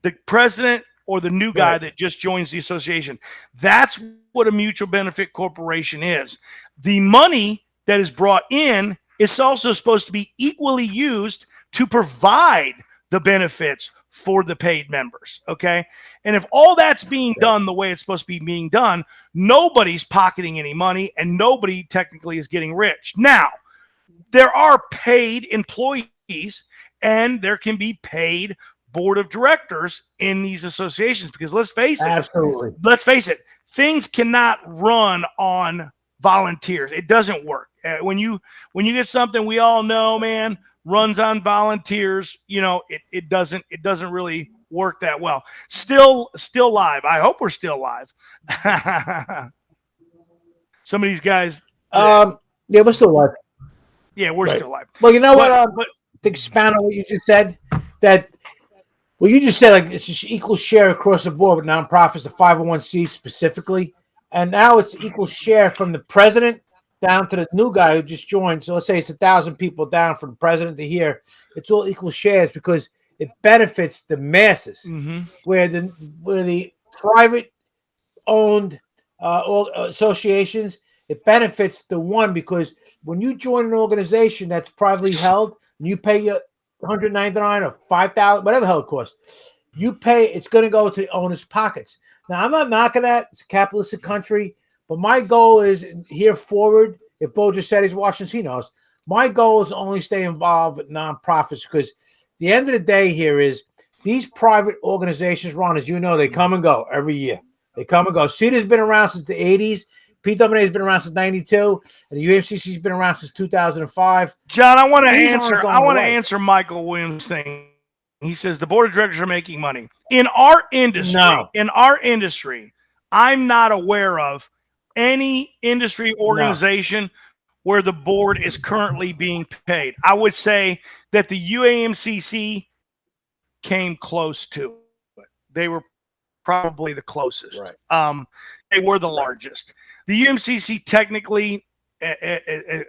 the president or the new guy that just joins the association. That's what a mutual benefit corporation is. The money that is brought in is also supposed to be equally used to provide the benefits for the paid members, okay? And if all that's being done the way it's supposed to be being done, nobody's pocketing any money and nobody technically is getting rich. Now, there are paid employees and there can be paid board of directors in these associations, because let's face it, things cannot run on volunteers. It doesn't work. When you get something we all know, man, runs on volunteers, you know, it doesn't really work that well. Still live. I hope we're still live. Some of these guys. Yeah, we're still live. Yeah, we're still live. Well, you know what? To expand on what you just said, you just said like it's just equal share across the board with nonprofits, the 501c specifically, and now it's equal share from the president down to the new guy who just joined. So let's say it's 1,000 people down from the president to here. It's all equal shares because it benefits the masses. Where the private owned associations, it benefits the one, because when you join an organization that's privately held and you pay your $199 or $5,000, whatever the hell it costs, you pay. It's going to go to the owner's pockets. Now, I'm not knocking that. It's a capitalistic country, but my goal is here forward. If Bo just said he's watching, he knows. My goal is to only stay involved with nonprofits, because the end of the day here is these private organizations, Ron, as you know, they come and go every year. They come and go. CEDA's been around since the 80s. PWA has been around since 92, and the UMCC's been around since 2005. John, I want to answer Michael Williams' thing. He says the board of directors are making money. In our industry, I'm not aware of any industry organization where the board is currently being paid. I would say that the UAMCC came close to it. They were probably the closest. They were the largest. The UMCC technically,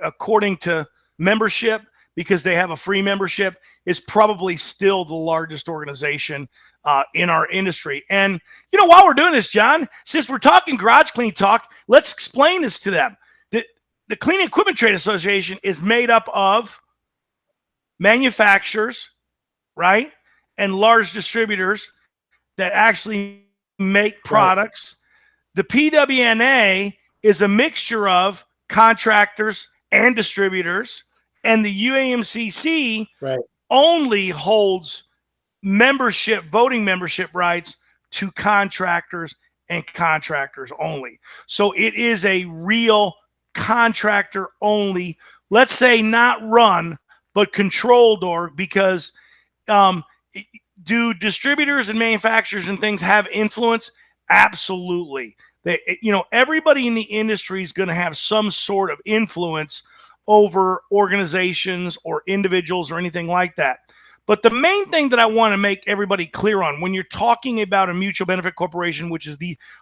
according to membership, because they have a free membership, is probably still the largest organization in our industry. And, you know, while we're doing this, John, since we're talking garage clean talk, let's explain this to them. The Clean Equipment Trade Association is made up of manufacturers, right, and large distributors that actually make products. The PWNA is a mixture of contractors and distributors, and the UAMCC only holds voting membership rights to contractors and contractors only. So it is a real contractor only, let's say not run, but controlled org, because do distributors and manufacturers and things have influence? Absolutely. Everybody in the industry is going to have some sort of influence over organizations or individuals or anything like that. But the main thing that I want to make everybody clear on, when you're talking about a mutual benefit corporation, which is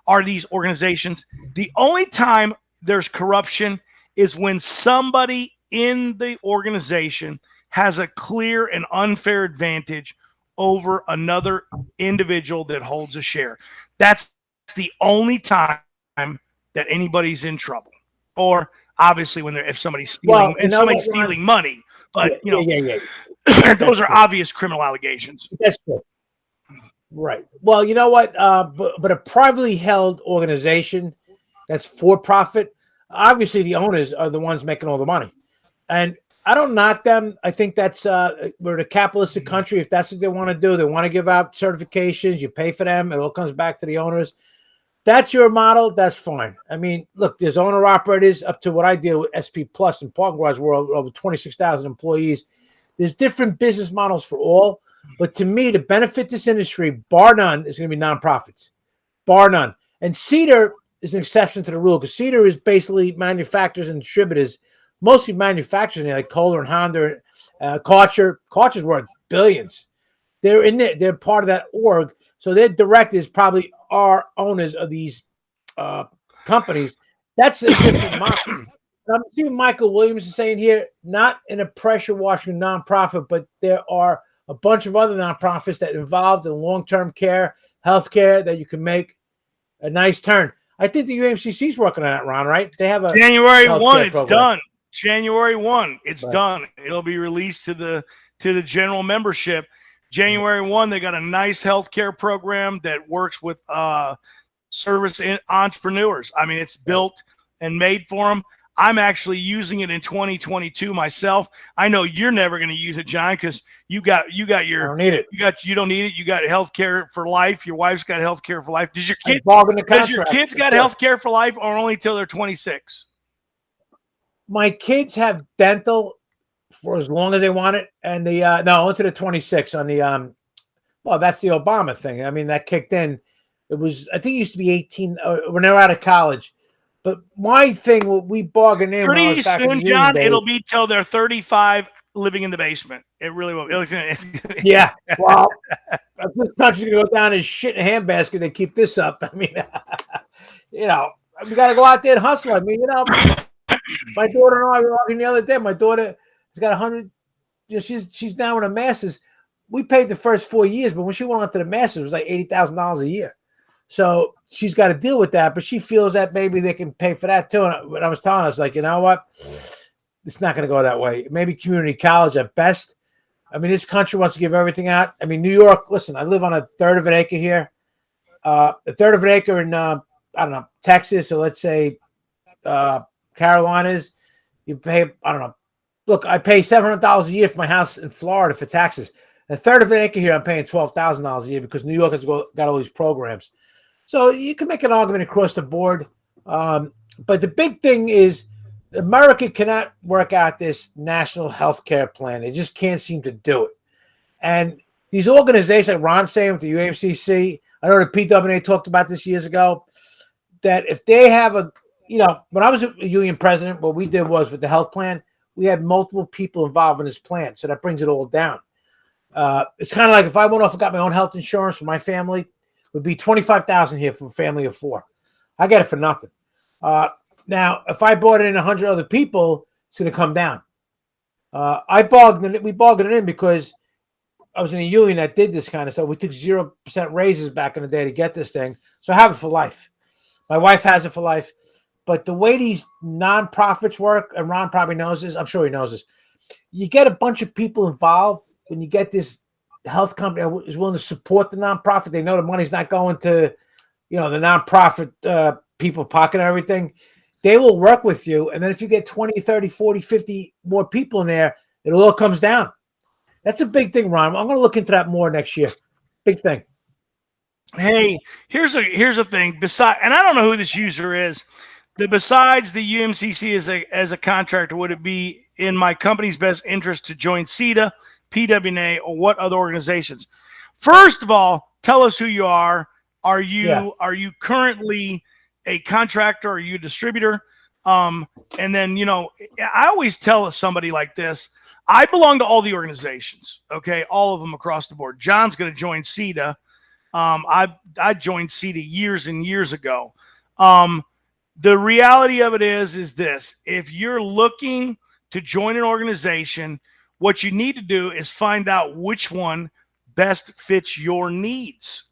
are these organizations, the only time there's corruption is when somebody in the organization has a clear and unfair advantage over another individual that holds a share. That's the only time that anybody's in trouble. Or obviously if somebody's stealing stealing money, but those are obvious criminal allegations. That's true. Right. Well, you know what? But a privately held organization that's for profit, obviously the owners are the ones making all the money. And I don't knock them. I think that's we're a capitalistic country. If that's what they want to do, they want to give out certifications. You pay for them. It all comes back to the owners. That's your model. That's fine. I mean, look, there's owner operators up to what I deal with SP Plus and Parking Garage World, over 26,000 employees. There's different business models for all. But to me, to benefit this industry, bar none, is going to be nonprofits. Bar none. And Cedar is an exception to the rule because Cedar is basically manufacturers and distributors, mostly manufacturers like Kohler and Honda, Karcher. Karcher's worth billions. They're in there. They're part of that org. So their directors probably are owners of these companies. That's a different model. I'm seeing Michael Williams is saying here, not in a pressure washing nonprofit, but there are a bunch of other nonprofits that are involved in long-term care, healthcare, that you can make a nice turn. I think the UMCC is working on that, Ron, right? They have a January 1, it's program. done. January 1, it's done. It'll be released to the general membership. January 1, they got a nice healthcare program that works with service entrepreneurs. I mean, it's built and made for them. I'm actually using it in 2022 myself. I know you're never going to use it, John, because you got your. I don't need it. You don't need it. You got healthcare for life. Your wife's got healthcare for life. Does your kids got healthcare for life, or only till they're 26? My kids have dental for as long as they want it, and the no, into the 26 on the well, that's the Obama thing. I mean, that kicked in. It was, I think it used to be 18 when they were out of college. But my thing, we bargained in pretty soon, John. It'll be till they're 35, living in the basement. It really will. Yeah. Well, if this country's gonna go down as shit in a handbasket, they keep this up. I mean, you know, we got to go out there and hustle. I mean, you know, my daughter and I were talking the other day. My daughter has got 100. You know, she's down with a master's. We paid the first 4 years, but when she went on to the master's, it was like $80,000 a year. So she's got to deal with that, but she feels that maybe they can pay for that too. And what I was telling us, like, you know what? It's not going to go that way. Maybe community college at best. I mean, this country wants to give everything out. I mean, New York, listen, I live on a third of an acre here. A third of an acre in, I don't know, Texas, or let's say Carolinas. You pay, I don't know. Look, I pay $700 a year for my house in Florida for taxes. A third of an acre here, I'm paying $12,000 a year because New York has got all these programs. So you can make an argument across the board. But the big thing is America cannot work out this national health care plan. They just can't seem to do it. And these organizations, like Ron's saying with the UMCC, I know the PWA talked about this years ago, that if they have a, you know, when I was a union president, what we did was with the health plan, we had multiple people involved in this plan. So that brings it all down. It's kind of like if I went off and got my own health insurance for my family, it would be $25,000 here for a family of 4. I get it for nothing. Now, if I brought in 100 other people, it's going to come down. We bargained it in because I was in a union that did this kind of stuff. We took 0% raises back in the day to get this thing. So I have it for life. My wife has it for life. But the way these nonprofits work, and Ron probably knows this, I'm sure he knows this, you get a bunch of people involved. When you get this health company that is willing to support the nonprofit, they know the money's not going to, you know, the nonprofit people pocket everything. They will work with you. And then if you get 20, 30, 40, 50 more people in there, it all comes down. That's a big thing, Ron. I'm going to look into that more next year. Big thing. Hey, here's a thing. Besides, and I don't know who this user is. Besides the UMCC as a contractor, would it be in my company's best interest to join CETA, PWNA, or what other organizations? First of all, tell us who you are. Are you currently a contractor? Are you a distributor? And then, you know, I always tell somebody like this, I belong to all the organizations, okay, all of them across the board. John's going to join CETA. I joined CETA years and years ago. The reality of it is this: if you're looking to join an organization, what you need to do is find out which one best fits your needs.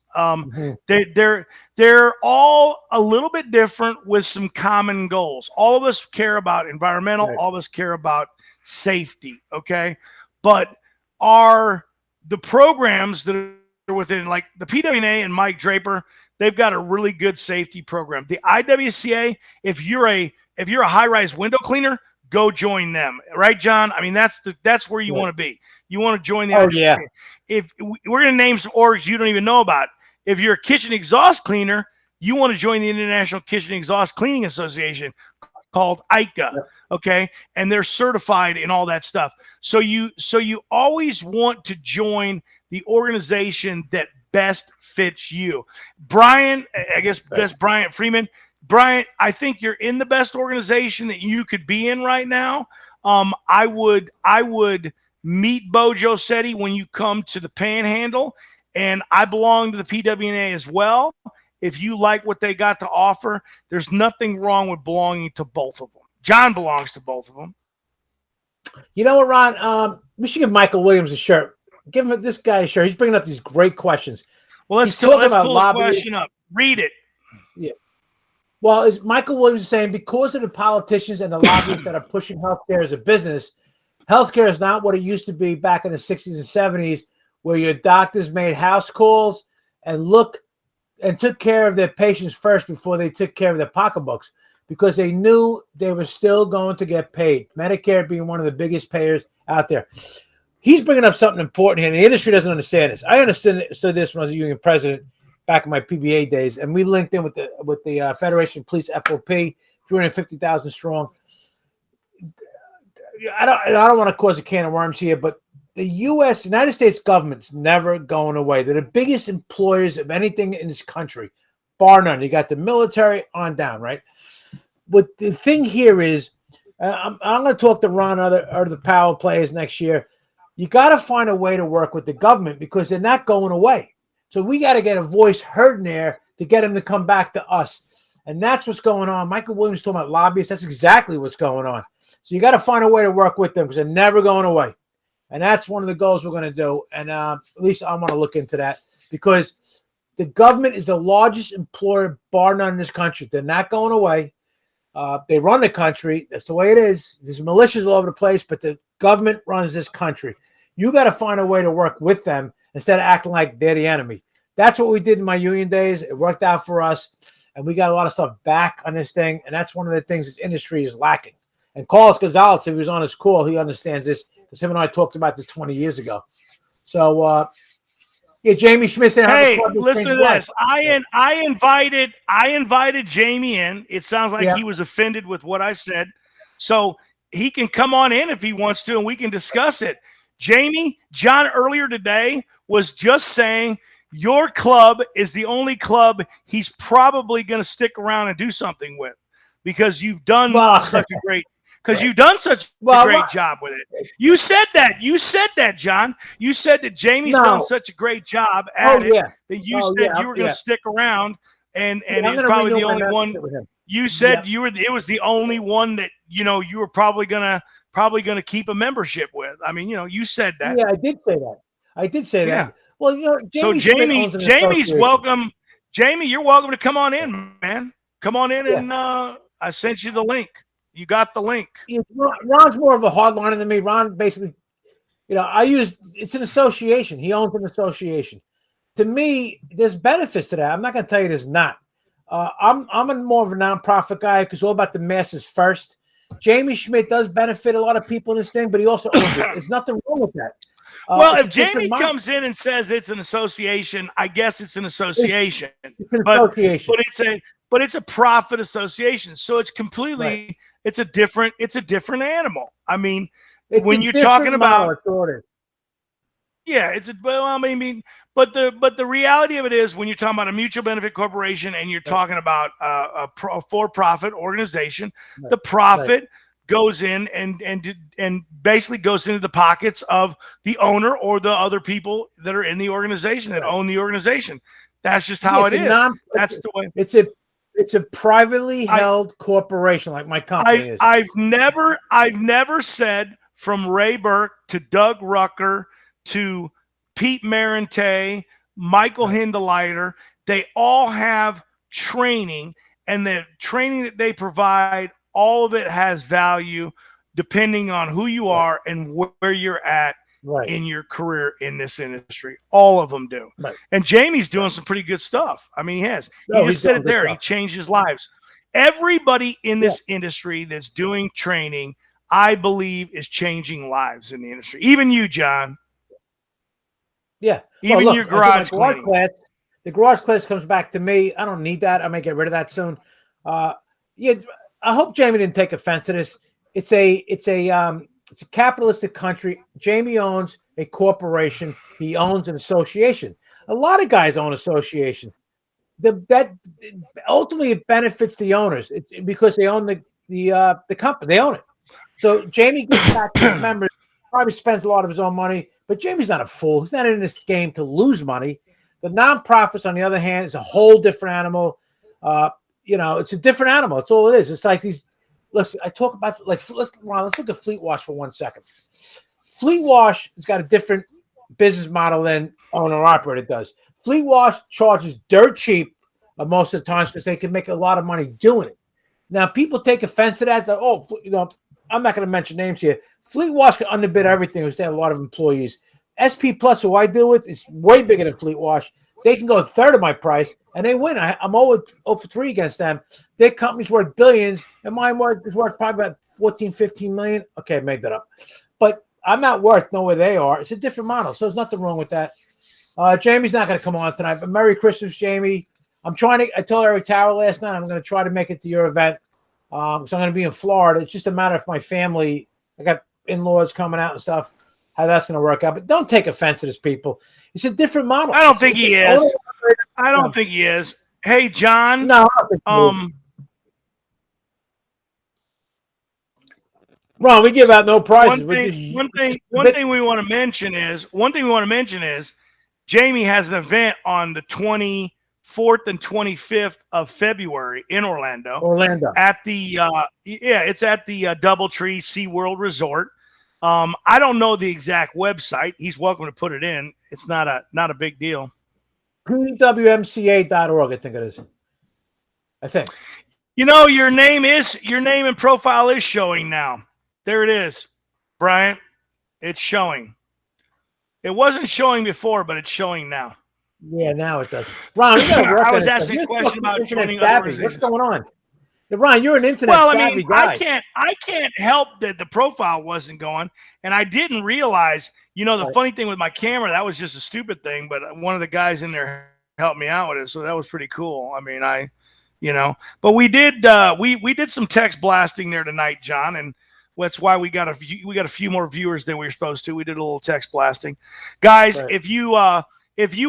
They're all a little bit different with some common goals. All of us care about environmental. Right. All of us care about safety. Okay. But are the programs that are within, like the PWNA and Mike Draper, they've got a really good safety program. The IWCA, if you're a high-rise window cleaner, go join them, right, John? I mean, that's where you want to be. You want to join the. Oh yeah. If we're going to name some orgs you don't even know about, if you're a kitchen exhaust cleaner, you want to join the International Kitchen Exhaust Cleaning Association, called ICA, okay? And they're certified in all that stuff. So you always want to join the organization that best fits you. Brian, I guess best Bryant Freeman. Bryant, I think you're in the best organization that you could be in right now. I would meet Bo Josetti when you come to the Panhandle, and I belong to the PWNA as well. If you like what they got to offer, there's nothing wrong with belonging to both of them. John belongs to both of them. You know what, Ron? We should give Michael Williams a shirt. Give him this guy a shirt. He's bringing up these great questions. Well, let's pull the question up. Read it. Yeah. Well, as Michael Williams is saying, because of the politicians and the lobbyists that are pushing healthcare as a business, healthcare is not what it used to be back in the 60s and 70s, where your doctors made house calls and took care of their patients first before they took care of their pocketbooks, because they knew they were still going to get paid. Medicare being one of the biggest payers out there. He's bringing up something important here, and the industry doesn't understand this. I understood this when I was a union president back in my PBA days, and we linked in with the Federation of Police FOP, 350,000 strong. I don't want to cause a can of worms here, but the United States government's never going away. They're the biggest employers of anything in this country, bar none. You got the military on down, right? But the thing here is, I'm going to talk to Ron or the power players next year. You got to find a way to work with the government because they're not going away. So we got to get a voice heard in there to get them to come back to us. And that's what's going on. Michael Williams talking about lobbyists. That's exactly what's going on. So you got to find a way to work with them because they're never going away. And that's one of the goals we're going to do. And at least I want to look into that because the government is the largest employer, bar none, in this country. They're not going away. They run the country. That's the way it is. There's militias all over the place, but the government runs this country. You got to find a way to work with them instead of acting like they're the enemy. That's what we did in my union days. It worked out for us, and we got a lot of stuff back on this thing. And that's one of the things this industry is lacking. And Carlos Gonzalez, if he was on his call, he understands this because him and I talked about this 20 years ago. So, Jamie Schmidt said, "Hey, listen to this. I invited Jamie in. It sounds like he was offended with what I said, so he can come on in if he wants to, and we can discuss it." Jamie, John earlier today was just saying your club is the only club he's probably going to stick around and do something with because you've done such a great. Because you've done such a great job with it. You said that. You said that, John. You said that Jamie's done such a great job at it that you said you were going to stick around, and it's probably the only one. You said it was the only one that you were probably gonna keep a membership with. I mean, you said that. Yeah, I did say that. Well, Jamie's welcome. Jamie, you're welcome to come on in, man. Come on in, and I sent you the link. You got the link. Ron's more of a hardliner than me. Ron basically, it's an association. He owns an association. To me, there's benefits to that. I'm not going to tell you there's not. I'm more of a nonprofit guy because it's all about the masses first. Jamie Schmidt does benefit a lot of people in this thing, but he also owns it. There's nothing wrong with that. Well, if Jamie comes in and says it's an association, I guess it's an association. It's an association, but it's a profit association, so it's completely. Right. It's a different animal. I mean, when you're talking about, but the reality of it is when you're talking about a mutual benefit corporation and you're talking about a for-profit organization, the profit goes in and basically goes into the pockets of the owner or the other people that are in the organization that own the organization. That's just how it is. That's the way. It's a privately held corporation, like my company is. I've never said from Ray Burke to Doug Rucker to Pete Marente, Michael Hindeleiter, they all have training, and the training that they provide, all of it has value depending on who you are and where you're at in your career in this industry. All of them do. Right. And Jamie's doing some pretty good stuff. I mean, he has. He just said it there. He changed his lives. Everybody in this industry that's doing training, I believe is changing lives in the industry. Even you, John. Yeah. Even your garage cleaning. The garage class comes back to me. I don't need that. I may get rid of that soon. Yeah, I hope Jamie didn't take offense to this. It's a capitalistic country. Jamie owns a corporation. He owns an association. A lot of guys own associations. That ultimately it benefits the owners because they own the company. They own it. So Jamie gets back to the members. Probably spends a lot of his own money, but Jamie's not a fool. He's not in this game to lose money. The nonprofits, on the other hand, is a whole different animal. It's a different animal. That's all it is. It's like these. Listen, I talk about let's look at Fleet Wash for 1 second. Fleet Wash has got a different business model than owner operator does. Fleet Wash charges dirt cheap most of the times because they can make a lot of money doing it. Now, people take offense to that. I'm not going to mention names here. Fleet Wash can underbid everything because they have a lot of employees. SP Plus, who I deal with, is way bigger than Fleet Wash. They can go a third of my price, and they win. I'm 0 for 3 against them. Their company's worth billions, and mine is worth probably about 14, 15 million. Okay, I made that up. But I'm not worth nowhere they are. It's a different model, so there's nothing wrong with that. Jamie's not going to come on tonight, but Merry Christmas, Jamie. I told Eric Tower last night I'm going to try to make it to your event. So I'm going to be in Florida. It's just a matter of my family. I got in-laws coming out and stuff, how that's going to work out. But don't take offense to this, people. It's a different model. I don't think he is. I don't think he is. Hey, John. No, I don't think he is. Ron, we give out no prizes. One thing we want to mention is Jamie has an event on the 24th and 25th of February in Orlando. At the it's at the DoubleTree SeaWorld Resort. I don't know the exact website. He's welcome to put it in. It's not a big deal. PWMCA.org, I think it is. I think. Your name and profile is showing now. There it is, Bryant. It's showing. It wasn't showing before, but it's showing now. Yeah, now it does. Ron, we gotta work I was asking a question about joining other organizations. What's going on? Yeah, Ron, you're an internet savvy guy. I can't help that the profile wasn't going, and I didn't realize. The funny thing with my camera, that was just a stupid thing, but one of the guys in there helped me out with it, so that was pretty cool. I mean, but we did we did some text blasting there tonight, John, and that's why we got a few more viewers than we were supposed to. We did a little text blasting, guys. Right. If you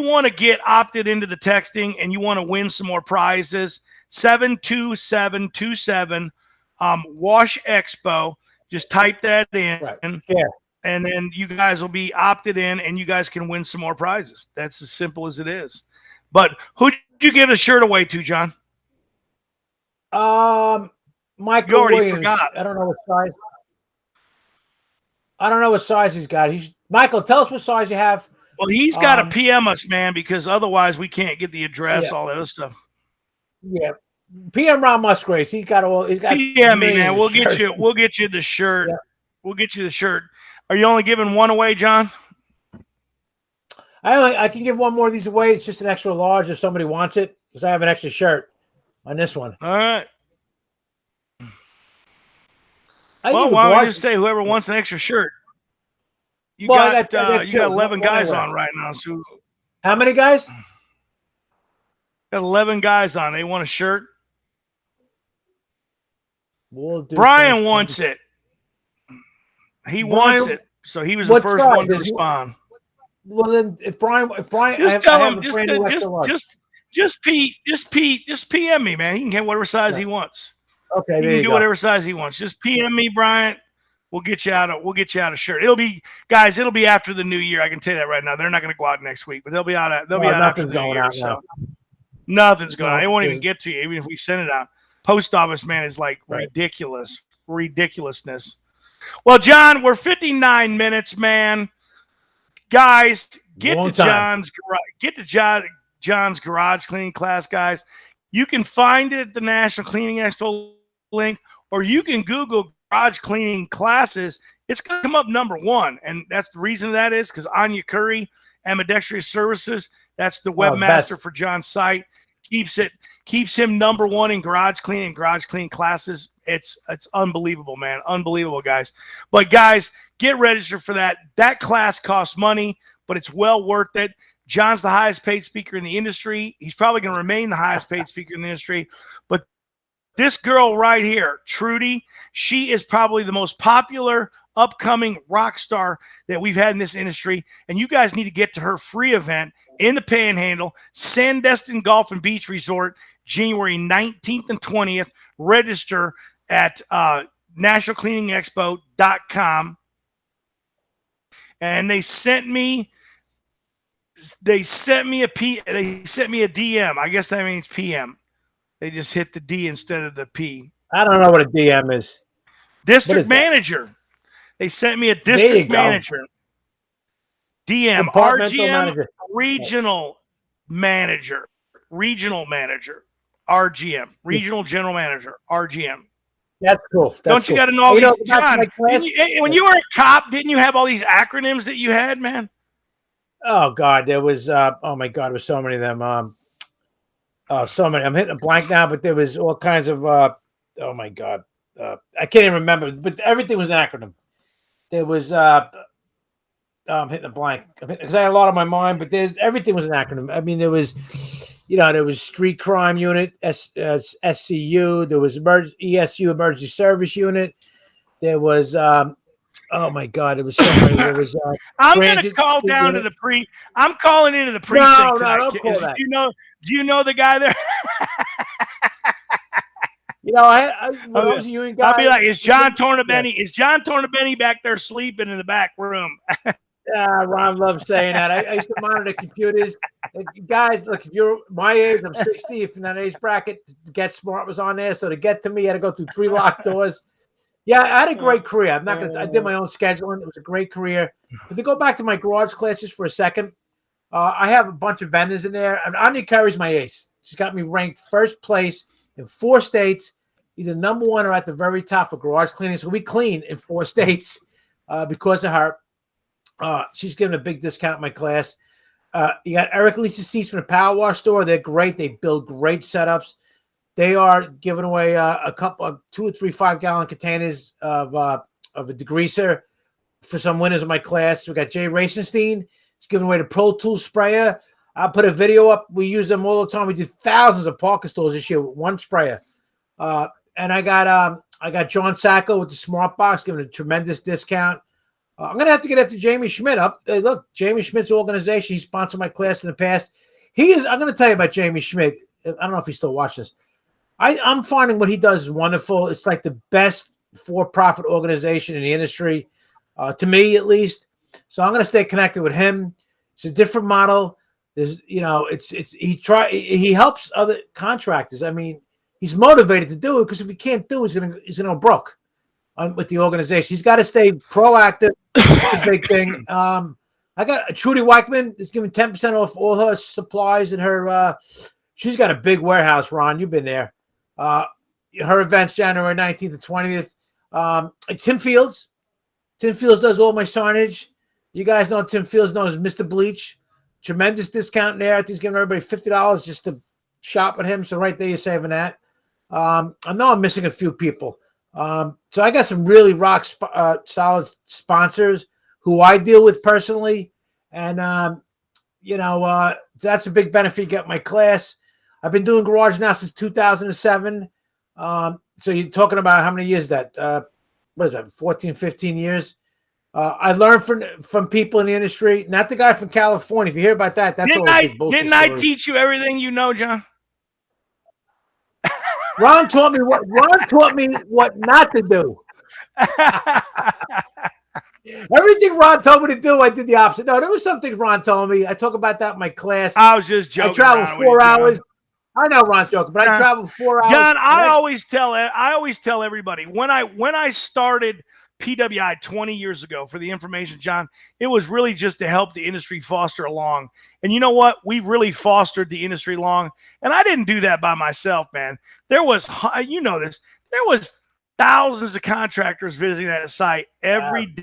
want to get opted into the texting and you want to win some more prizes, 72727 Wash Expo. Just type that in, and then you guys will be opted in, and you guys can win some more prizes. That's as simple as it is. But who did you give a shirt away to, John? Michael you already Williams. Forgot. I don't know what size he's got. Michael, tell us what size you have. Well, he's got to PM us, man, because otherwise we can't get the address, all that other stuff. Yeah. PM Ron Musgraves. He's got PM me, man. We'll get you the shirt. Yeah. We'll get you the shirt. Are you only giving one away, John? I can give one more of these away. It's just an extra large if somebody wants it, because I have an extra shirt on this one. All right. Well, why don't we just say whoever wants an extra shirt? You got 11 guys on right now. So how many guys? Got 11 guys on. They want a shirt. Brian wants it. He wants it. So he was the first one to respond. Well, then if Brian, just tell him, just PM me, man. He can get whatever size he wants. Okay, he can do whatever size he wants. Just PM me, Bryant. We'll get you out a shirt. It'll be after the new year. I can tell you that right now. They're not going to go out next week, but they'll be out after the new year. So nothing's going on. They won't even get to you, even if we send it out. Post office, man, is like ridiculousness. Well, John, we're 59 minutes, man. Guys, get to John's garage cleaning class, guys. You can find it at the National Cleaning Expo link, or you can Google garage cleaning classes. It's going to come up number 1, and that's the reason that is because Anya Curry, Ambidextrous Services, that's the webmaster for John's site. keeps him number one in garage cleaning classes. It's unbelievable, man. Unbelievable, guys. But guys, get registered for that. That class costs money, but it's well worth it. John's the highest paid speaker in the industry. He's probably going to remain the highest paid speaker in the industry. But this girl right here, Trudy, she is probably the most popular upcoming rock star that we've had in this industry. And you guys need to get to her free event in the Panhandle, Sandestin Golf and Beach Resort, January 19th and 20th. Register at nationalcleaningexpo.com. And they sent me a DM. I guess that means PM. They just hit the D instead of the P. I don't know what a DM is. District manager. They sent me a district manager. DM, RGM, manager. regional manager, RGM, regional general manager, RGM. That's cool. Don't you got to know all these? John, when you were a cop, didn't you have all these acronyms that you had, man? Oh God, there was. Oh my God, there was so many of them. So many. I'm hitting a blank now, but there was all kinds of. Oh my God, I can't even remember. But everything was an acronym. There was. I'm hitting a blank because I had a lot on my mind, but everything was an acronym. I mean, there was, there was Street Crime Unit, SCU. There was ESU, Emergency Service Unit. There was, oh my God, it was so many. There was. I'm going to call down to the I'm calling into the precinct. No, don't call that. Do you know the guy there? I was a union guy. I'll be like, is John Tornabenny back there sleeping in the back room? Ron loves saying that. I used to monitor computers. Guys, look, if you're my age, I'm 60. If in that age bracket, Get Smart was on there. So to get to me, I had to go through 3 locked doors. Yeah, I had a great career. I did my own scheduling. It was a great career. But to go back to my garage classes for a second, I have a bunch of vendors in there. And Anya Curry's my ace. She's got me ranked first place in 4 states, either number 1 or at the very top for garage cleaning. So we clean in 4 states because of her. She's giving a big discount in my class. You got Eric Lisa seats from the Power Wash store. They're great. They build great setups. They are giving away a couple of 2 or 3 5-gallon containers of a degreaser for some winners of my class. We got Jay Racenstein. He's giving away the Pro Tools sprayer. I put a video up. We use them all the time. We did thousands of parking stalls this year with 1 sprayer. And I got John Sacco with the Smart Box giving a tremendous discount. I'm going to have to get after Jamie Schmidt up. Look, Jamie Schmidt's organization, he sponsored my class in the past. I'm going to tell you about Jamie Schmidt. I don't know if he's still watching this. I'm finding what he does is wonderful. It's like the best for-profit organization in the industry, to me at least. So I'm going to stay connected with him. It's a different model. There's, he helps other contractors. I mean, he's motivated to do it because if he can't do it, he's going to go broke with the organization. He's got to stay proactive. That's a big thing. I got Trudy Weichman is giving 10% off all her supplies and her. She's got a big warehouse. Ron, you've been there. Her event's January 19th to 20th. Tim Fields. Tim Fields does all my signage. You guys know Tim Fields known as Mr. Bleach. Tremendous discount there. He's giving everybody $50 just to shop with him. So right there, you're saving that. I know I'm missing a few people. So I got some really solid sponsors who I deal with personally. And, that's a big benefit. You get my class. I've been doing garage now since 2007. So you're talking about how many years is that? What is that? 14, 15 years. I learned from people in the industry, not the guy from California. If you hear about that, that's all big bullshit. Didn't I teach you everything you know, John? Ron taught me what not to do. Everything Ron told me to do, I did the opposite. No, there was something Ron told me. I talk about that in my class. I was just joking. I traveled 4 hours. I know Ron's joking, but I traveled 4 hours. John, I always tell everybody when I started PWI 20 years ago for the information, John, it was really just to help the industry foster along. And you know what? We really fostered the industry along. And I didn't do that by myself, man. There was, there was thousands of contractors visiting that site every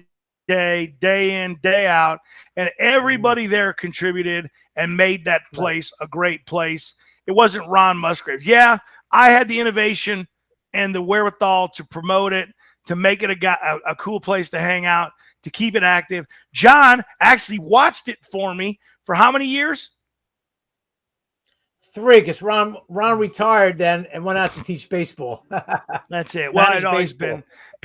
day, day in, day out. And everybody there contributed and made that place a great place. It wasn't Ron Musgraves. Yeah, I had the innovation and the wherewithal to promote it, to make it a cool place to hang out, to keep it active. John actually watched it for me for how many years? 3, because Ron retired then and went out to teach baseball. That's it. Well, I'd always been.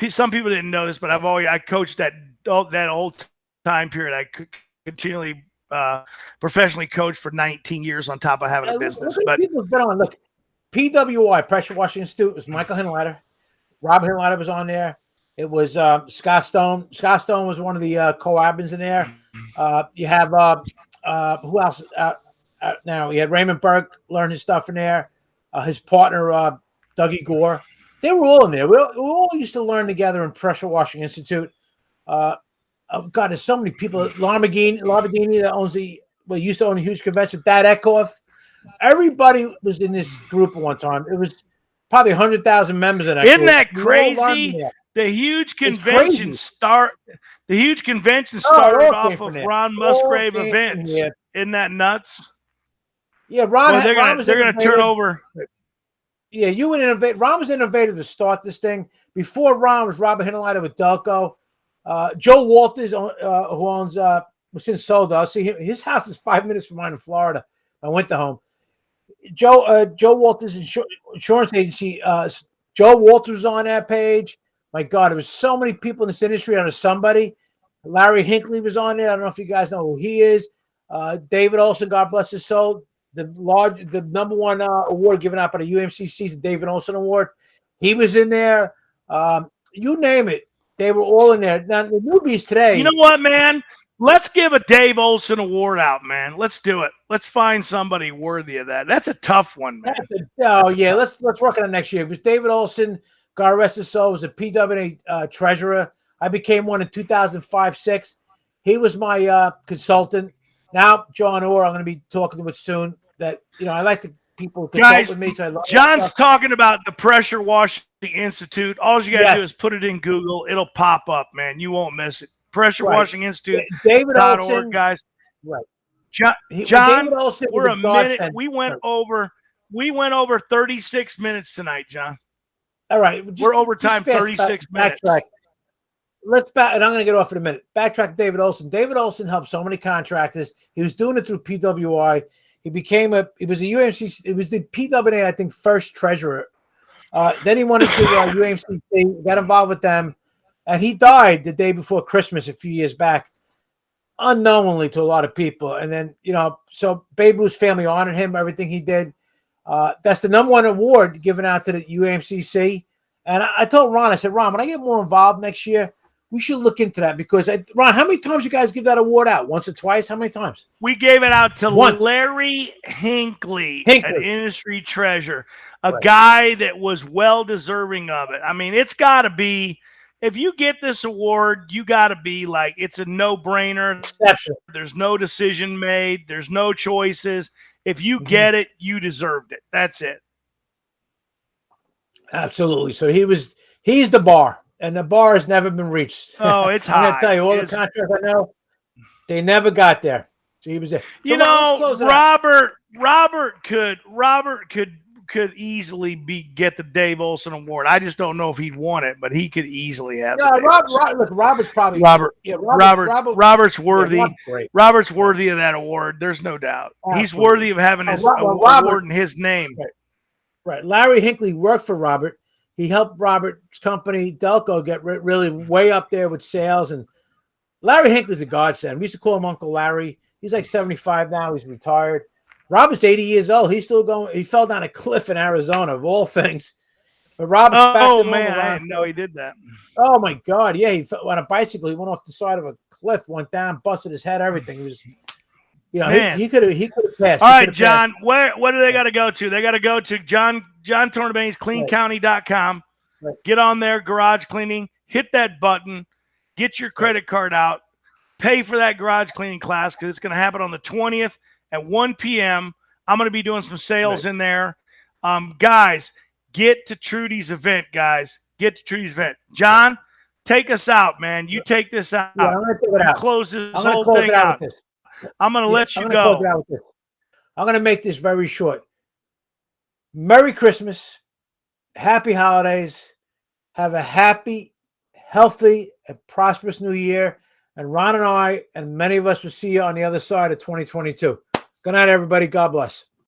Some people didn't know this, but I coached that old time period. I continually professionally coached for 19 years on top of having a business. But people's been on. Look, PWI, Pressure Washing Institute, was Michael Hinleiter. Rob Hinleiter was on there. It was Scott Stone. Scott Stone was one of the co-admins in there. You have who else? Now he had Raymond Burke learn his stuff in there. His partner Dougie Gore. They were all in there. We all used to learn together in Pressure Washing Institute. God, there's so many people. Lamborghini that used to own a huge convention. Thad Eckhoff. Everybody was in this group at one time. It was probably 100,000 members in that Isn't group. that crazy? The huge convention started off of Ron Musgrave events. Isn't that nuts? Yeah, Ron. Well, they're going to turn over. Yeah, you would innovate. Ron was innovative to start this thing. Before Ron was Robert Hinleiter with Delco. Joe Walters, who owns was in Soldo. I see him. His house is 5 minutes from mine in Florida. I went to home. Joe Walters insurance agency. Joe Walters was on that page. My God, there was so many people in this industry under somebody. Larry Hinckley was on there. I don't know if you guys know who he is. David Olson, God bless his soul. The number one award given out by the UMCC, the David Olson Award. He was in there. You name it. They were all in there. Now, the newbies today. You know what, man? Let's give a Dave Olson Award out, man. Let's do it. Let's find somebody worthy of that. That's a tough one, man. Let's work on it next year. It was David Olson. God rest his soul, was a PWA treasurer. I became one in 2005-06. He was my consultant. Now, John Orr, I'm going to be talking with soon. That I like to people consult guys with me. So I love John's talking about the Pressure Washing Institute. All you got to do is put it in Google. It'll pop up, man. You won't miss it. Pressure Washing Institute. David Olson, guys. Right. John, Olson, we're a minute. We went over 36 minutes tonight, John. All right. We're overtime 36 minutes. Backtrack. And I'm going to get off in a minute. Backtrack to David Olson. David Olson helped so many contractors. He was doing it through PWI. He was a UMC. It was the PWA, I think, first treasurer. Then he wanted to UMCC, got involved with them, and he died the day before Christmas a few years back, unknowingly to a lot of people. And then, so Babe Ruth's family honored him, everything he did. That's the number one award given out to the UMCC. And I told Ron, I said, Ron, when I get more involved next year, we should look into that because, Ron, how many times you guys give that award out? Once or twice? How many times? We gave it out to Once. Larry Hinckley, an industry treasure, a guy that was well-deserving of it. I mean, it's got to be, if you get this award, you got to be like, it's a no-brainer. Exceptional. There's no decision made. There's no choices. If you get it, you deserved it. That's it. Absolutely. So he's the bar. And the bar has never been reached. Oh, it's high. I'm going to tell you, all the contracts I know, they never got there. So he was there. So Robert could easily get the Dave Olson Award. I just don't know if he'd want it, but he could easily have it. Robert's probably Robert's worthy. Robert's worthy of that award. There's no doubt. Absolutely. He's worthy of having his award in his name. Right. Larry Hinckley worked for Robert. He helped Robert's company, Delco, get really way up there with sales. And Larry Hinckley's a godsend. We used to call him Uncle Larry. He's like 75 now. He's retired. Robert's 80 years old. He's still going. He fell down a cliff in Arizona, of all things. But Robert's I didn't know he did that. Oh, my God. Yeah, he fell on a bicycle. He went off the side of a cliff, went down, busted his head, everything. He was, he could have passed. All right, John, what do they got to go to? They got to go to John Tornabane's cleancounty.com. Right. Get on there, garage cleaning, hit that button, get your credit card out, pay for that garage cleaning class because it's going to happen on the 20th at 1 p.m. I'm going to be doing some sales in there. Guys, get to Trudy's event, guys. Get to Trudy's event. John, take us out, man. You take this out. Yeah, I'm going to take it out. Close this whole thing out. I'm going to let you go. I'm going to make this very short. Merry Christmas. Happy holidays. Have a happy, healthy, and prosperous new year. And Ron and I, and many of us will see you on the other side of 2022. Good night, everybody. God bless.